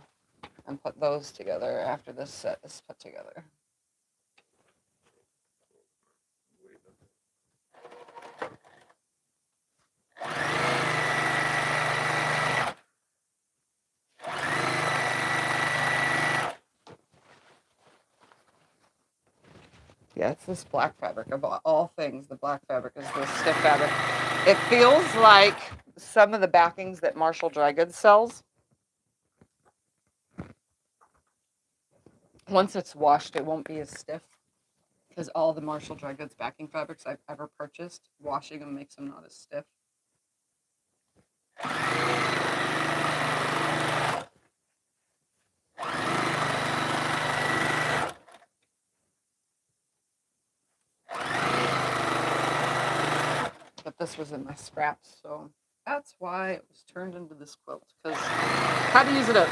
and put those together after this set is put together. Yeah, it's this black fabric. Of all things, the black fabric is the stiff fabric. It feels like some of the backings that Marshall Dry Goods sells. Once it's washed, it won't be as stiff. Because all the Marshall Dry Goods backing fabrics I've ever purchased, washing them makes them not as stiff. But this was in my scraps, so that's why it was turned into this quilt. Because how to use it up.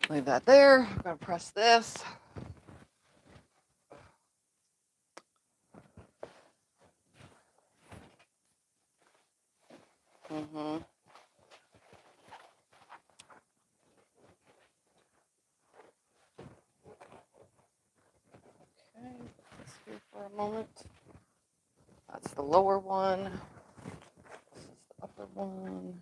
Leave that there. I'm going to press this. Okay, put this here for a moment. That's the lower one. This is the upper one.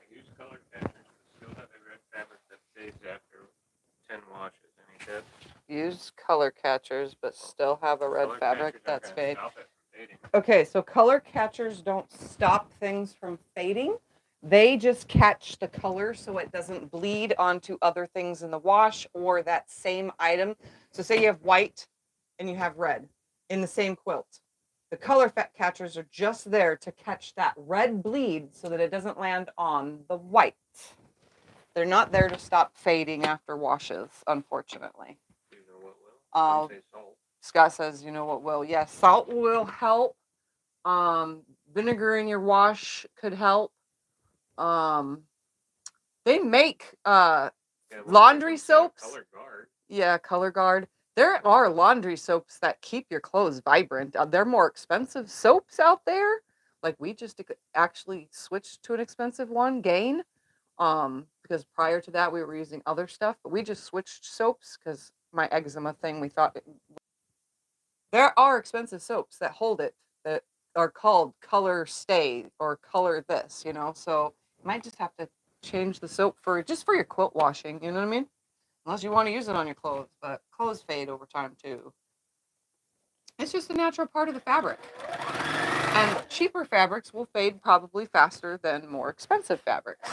Use color catchers to still have a red fabric that fades after 10 washes. Any tips? Use color catchers, but still have a red Color fabric catchers that's aren't gonna fade. stop it from fading. Okay, so color catchers don't stop things from fading. They just catch the color so it doesn't bleed onto other things in the wash or that same item. So say you have white and you have red in the same quilt. The color catchers are just there to catch that red bleed so that it doesn't land on the white. They're not there to stop fading after washes, unfortunately. Do you know what will? Some say salt. Scott says, you know what will? Yes, salt will help. Vinegar in your wash could help. They make laundry soaps. Color guard. Yeah, color guard. There are laundry soaps that keep your clothes vibrant. They're more expensive soaps out there. Like we just actually switched to an expensive one, Gain. Because prior to that we were using other stuff, but we just switched soaps because my eczema thing. We thought there are expensive soaps that hold it that are called color stay or color this, you know. So you might just have to change the soap for just for your quilt washing. You know what I mean? Unless you want to use it on your clothes, but clothes fade over time too. It's just a natural part of the fabric. And cheaper fabrics will fade probably faster than more expensive fabrics.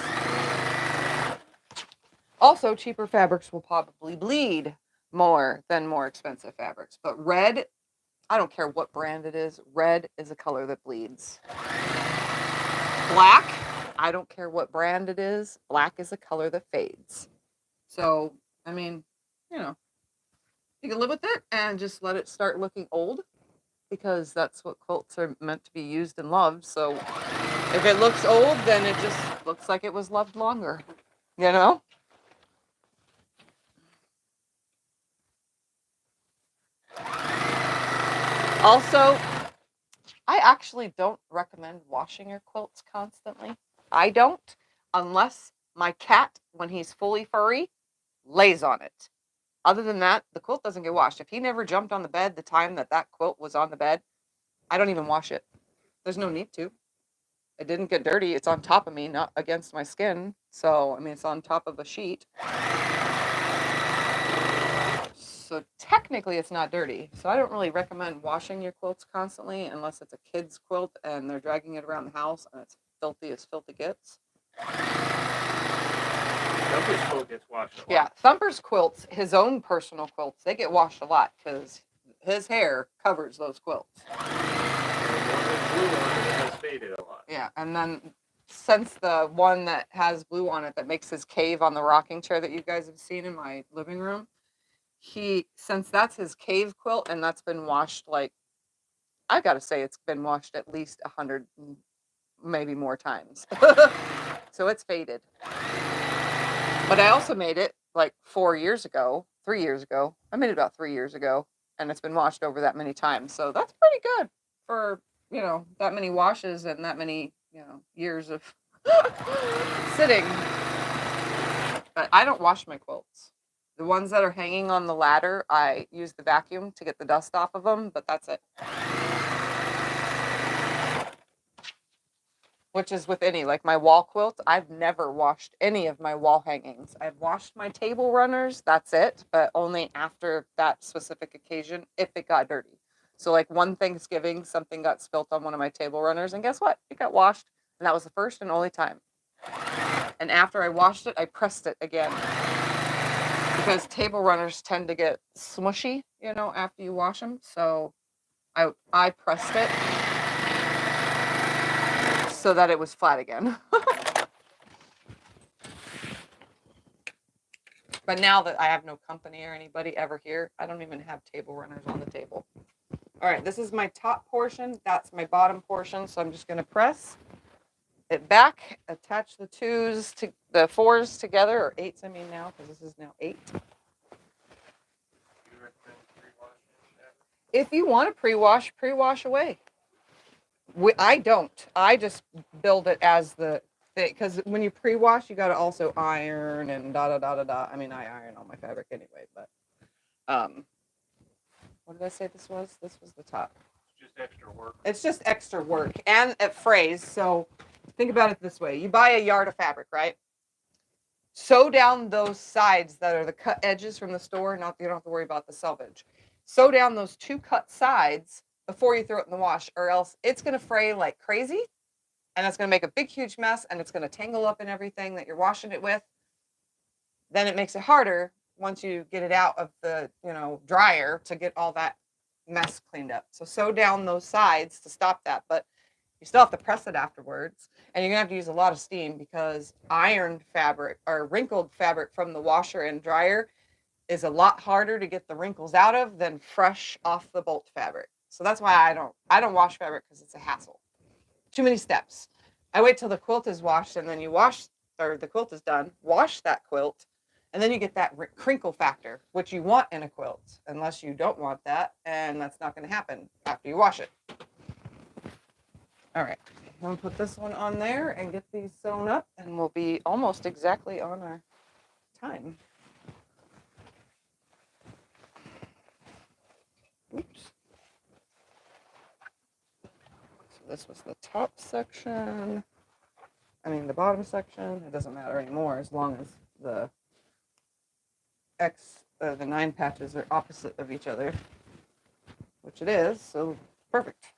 Also, cheaper fabrics will probably bleed more than more expensive fabrics. But red, I don't care what brand it is, red is a color that bleeds. Black, I don't care what brand it is, black is a color that fades. So, I mean, you know, you can live with it and just let it start looking old because that's what quilts are meant to be used and loved. So if it looks old, then it just looks like it was loved longer, you know? Also, I actually don't recommend washing your quilts constantly. I don't, unless my cat, when he's fully furry, lays on it. Other than that, the quilt doesn't get washed. If he never jumped on the bed the time that that quilt was on the bed, I don't even wash it. There's no need to. It didn't get dirty. It's on top of me, not against my skin. So, I mean, it's on top of a sheet. So technically it's not dirty. So I don't really recommend washing your quilts constantly unless it's a kid's quilt and they're dragging it around the house and it's filthy as filthy gets. Thumper's quilt gets washed a lot. Yeah, Thumper's quilts, his own personal quilts, they get washed a lot because his hair covers those quilts. And the one with blue on it has faded a lot. Yeah, and then since the one that has blue on it that makes his cave on the rocking chair that you guys have seen in my living room, since that's his cave quilt and that's been washed, like, I gotta say it's been washed at least 100, maybe more times. So it's faded. But I also made it like 3 years ago. I made it about 3 years ago, and it's been washed over that many times. So that's pretty good for, that many washes and that many, years of sitting. But I don't wash my quilts. The ones that are hanging on the ladder, I use the vacuum to get the dust off of them, but that's it. Which is with any, like my wall quilt, I've never washed any of my wall hangings. I've washed my table runners, that's it, but only after that specific occasion if it got dirty. So like one Thanksgiving, something got spilt on one of my table runners, and guess what? It got washed, and that was the first and only time. And after I washed it, I pressed it again. Because table runners tend to get smushy, after you wash them. So I pressed it so that it was flat again. But now that I have no company or anybody ever here, I don't even have table runners on the table. All right, this is my top portion. That's my bottom portion. So I'm just going to press it back, attach the the fours together, or eights, I mean now, because this is now 8. If you want to pre-wash away. I don't. I just build it as the thing, because when you pre-wash, you got to also iron and da-da-da-da-da. I mean, I iron all my fabric anyway, but what did I say this was? This was the top. It's just extra work. It's just extra work, and it frays. So think about it this way. You buy a yard of fabric, right? Sew down those sides that are the cut edges from the store. You don't have to worry about the selvage. Sew down those 2 cut sides before you throw it in the wash, or else it's going to fray like crazy, and it's going to make a big, huge mess, and it's going to tangle up in everything that you're washing it with. Then it makes it harder once you get it out of the, dryer to get all that mess cleaned up. So sew down those sides to stop that, but you still have to press it afterwards, and you're going to have to use a lot of steam because ironed fabric or wrinkled fabric from the washer and dryer is a lot harder to get the wrinkles out of than fresh off the bolt fabric. So that's why I don't wash fabric, because it's a hassle. Too many steps. I wait till the quilt is washed, and then the quilt is done, wash that quilt, and then you get that crinkle factor, which you want in a quilt, unless you don't want that, and that's not going to happen after you wash it. All right, I'm going to put this one on there and get these sewn up, and we'll be almost exactly on our time. Oops. This was the top section. The bottom section. It doesn't matter anymore as long as the 9 patches are opposite of each other, which it is. So perfect.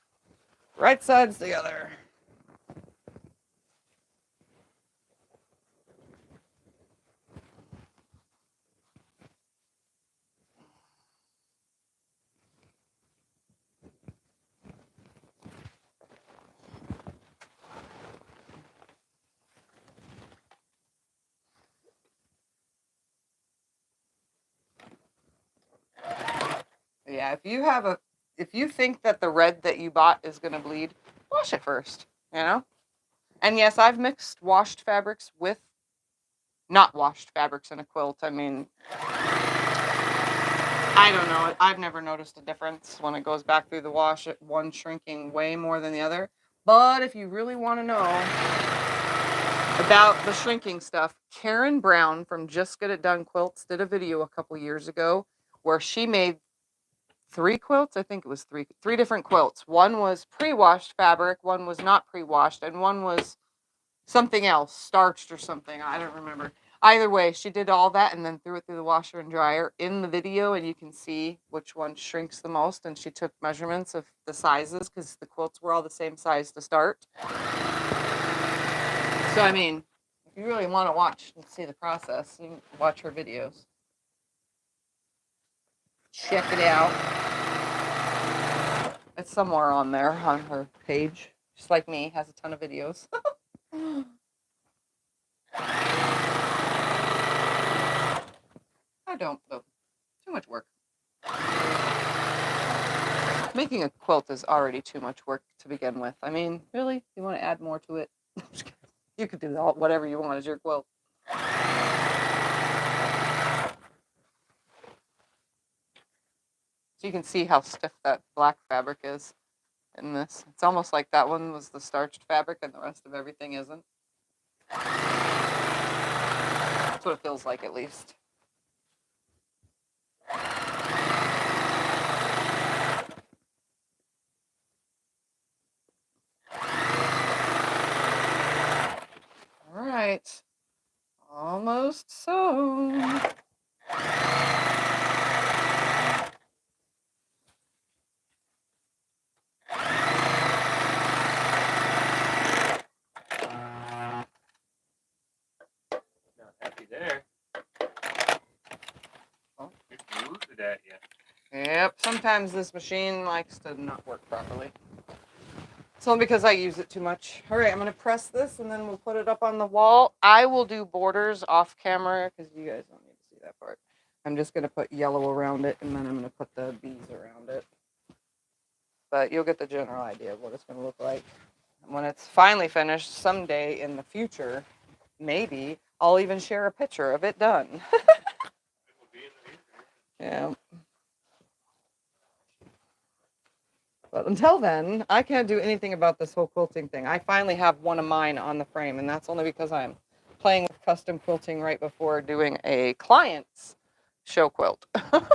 Right sides together. Yeah, if you think that the red that you bought is going to bleed, wash it first, And yes, I've mixed washed fabrics with not washed fabrics in a quilt. I don't know. I've never noticed a difference when it goes back through the wash, one shrinking way more than the other. But if you really want to know, about the shrinking stuff. Karen Brown from Just Get It Done Quilts did a video a couple years ago where she made 3 quilts. I think it was three different quilts. One was pre-washed fabric, one was not pre-washed, and one was something else, starched or something. I don't remember. Either way, she did all that and then threw it through the washer and dryer in the video, and you can see which one shrinks the most. And she took measurements of the sizes because the quilts were all the same size to start. So, I mean, if you really want to watch and see the process, you can watch her videos. Check it out. It's somewhere on there on her page. Just like me, has a ton of videos. I don't, though. Too much work. Making a quilt is already too much work to begin with. I mean, really? You want to add more to it? You could do whatever you want as your quilt. So you can see how stiff that black fabric is in this. It's almost like that one was the starched fabric and the rest of everything isn't. That's what it feels like, at least. All right. Almost sewn. Not happy there. Oh. It moved it at you. Yep, sometimes this machine likes to not work properly. It's only because I use it too much. All right, I'm going to press this and then we'll put it up on the wall. I will do borders off camera because you guys don't need to see that part. I'm just going to put yellow around it and then I'm going to put the bees around it. But you'll get the general idea of what it's going to look like. And when it's finally finished, someday in the future, maybe I'll even share a picture of it done. It will be in the future. Yeah. But until then, I can't do anything about this whole quilting thing. I finally have one of mine on the frame, and that's only because I'm playing with custom quilting right before doing a client's show quilt. All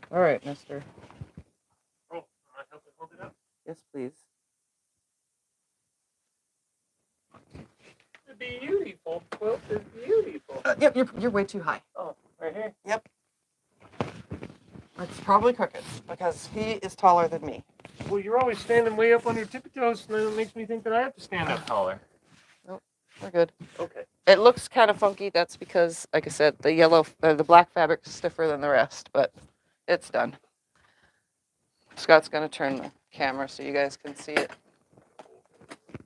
right, mister. Oh, am I helping hold it up? Yes, please. The beautiful quilt is beautiful. Yep, you're way too high. Oh, right here? Yep. It's probably crooked because he is taller than me. Well, you're always standing way up on your tippy toes, and it makes me think that I have to stand up taller. Nope, we're good. Okay. It looks kind of funky. That's because, like I said, the black fabric is stiffer than the rest, but it's done. Scott's going to turn the camera so you guys can see it.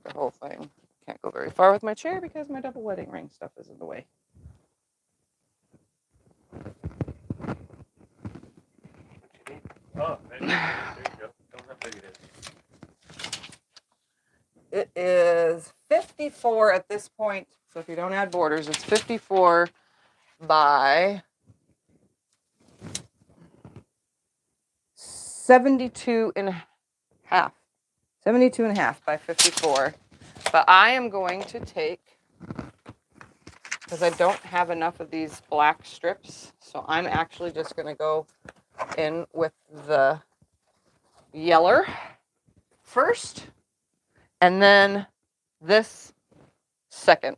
The whole thing. Can't go very far with my chair because my double wedding ring stuff is in the way. Oh, there you go. Tell them how big it is. It is 54 at this point. So if you don't add borders, it's 54 by 72 and a half. 72 and a half by 54. But I am going to take, because I don't have enough of these black strips, so I'm actually just going to go in with the yeller first, and then this second.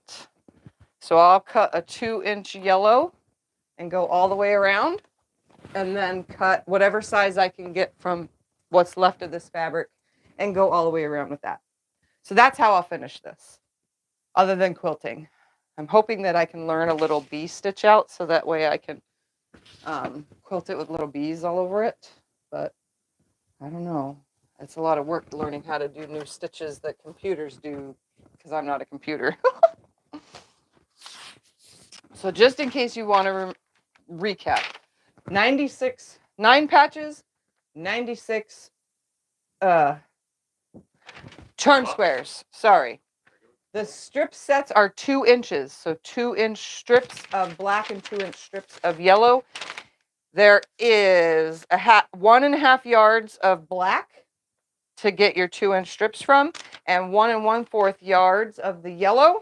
So I'll cut a 2-inch yellow and go all the way around, and then cut whatever size I can get from what's left of this fabric and go all the way around with that. So that's how I'll finish this, other than quilting. I'm hoping that I can learn a little bee stitch out so that way I can quilt it with little bees all over it. But I don't know. It's a lot of work learning how to do new stitches that computers do because I'm not a computer. So just in case you want to recap, 9 patches, 96 charm squares. Sorry. The strip sets are 2 inches. So 2-inch strips of black and 2-inch strips of yellow. There is 1.5 yards of black, to get your 2-inch strips from, and 1 1/4 yards of the yellow.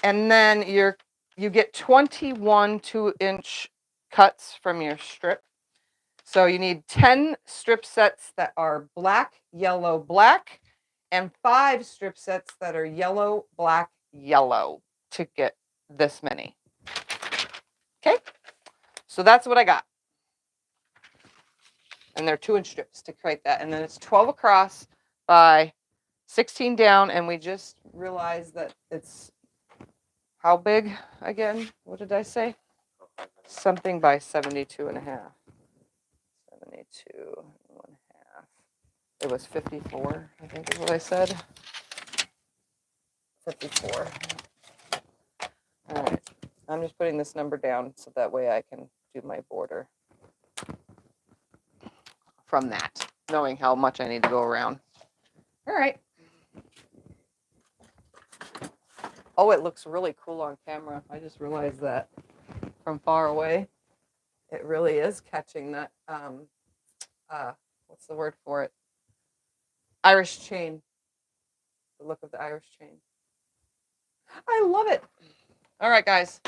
And then you get 21 2-inch cuts from your strip. So you need 10 strip sets that are black, yellow, black, and 5 strip sets that are yellow, black, yellow to get this many. Okay, so that's what I got. And they're 2-inch strips to create that. And then it's 12 across by 16 down. And we just realized that it's how big again? What did I say? Something by 72 and a half. 72 and 1/2. It was 54, I think is what I said. 54. All right. I'm just putting this number down so that way I can do my border from that, knowing how much I need to go around. All right. Oh, it looks really cool on camera. I just realized that from far away. It really is catching that, what's the word for it? Irish chain. The look of the Irish chain. I love it. All right, guys.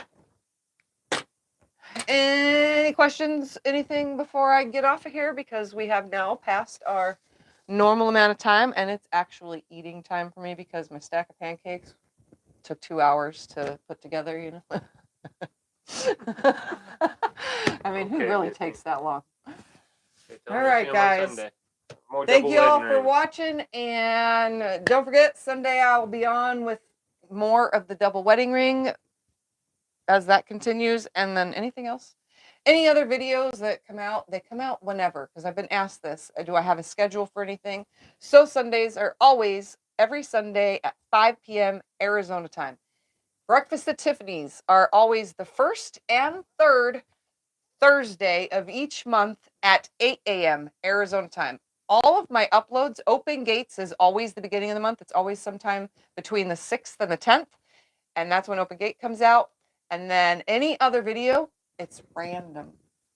Any questions, anything before I get off of here? Because we have now passed our normal amount of time, and it's actually eating time for me because my stack of pancakes took 2 hours to put together, you know. I mean, who really takes that long? All right, guys. Thank you all for watching, and don't forget, Sunday I will be on with more of the double wedding ring as that continues. And then anything else? Any other videos that come out, they come out whenever, because I've been asked this. Do I have a schedule for anything? So Sundays are always every Sunday at 5 p.m. Arizona time. Breakfast at Tiffany's are always the first and third Thursday of each month at 8 a.m. Arizona time. All of my uploads, Open Gates is always the beginning of the month. It's always sometime between the 6th and the 10th. And that's when Open Gate comes out. And then any other video, it's random.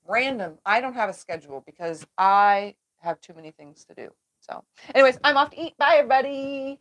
Random. I don't have a schedule because I have too many things to do. So anyways, I'm off to eat. Bye, everybody.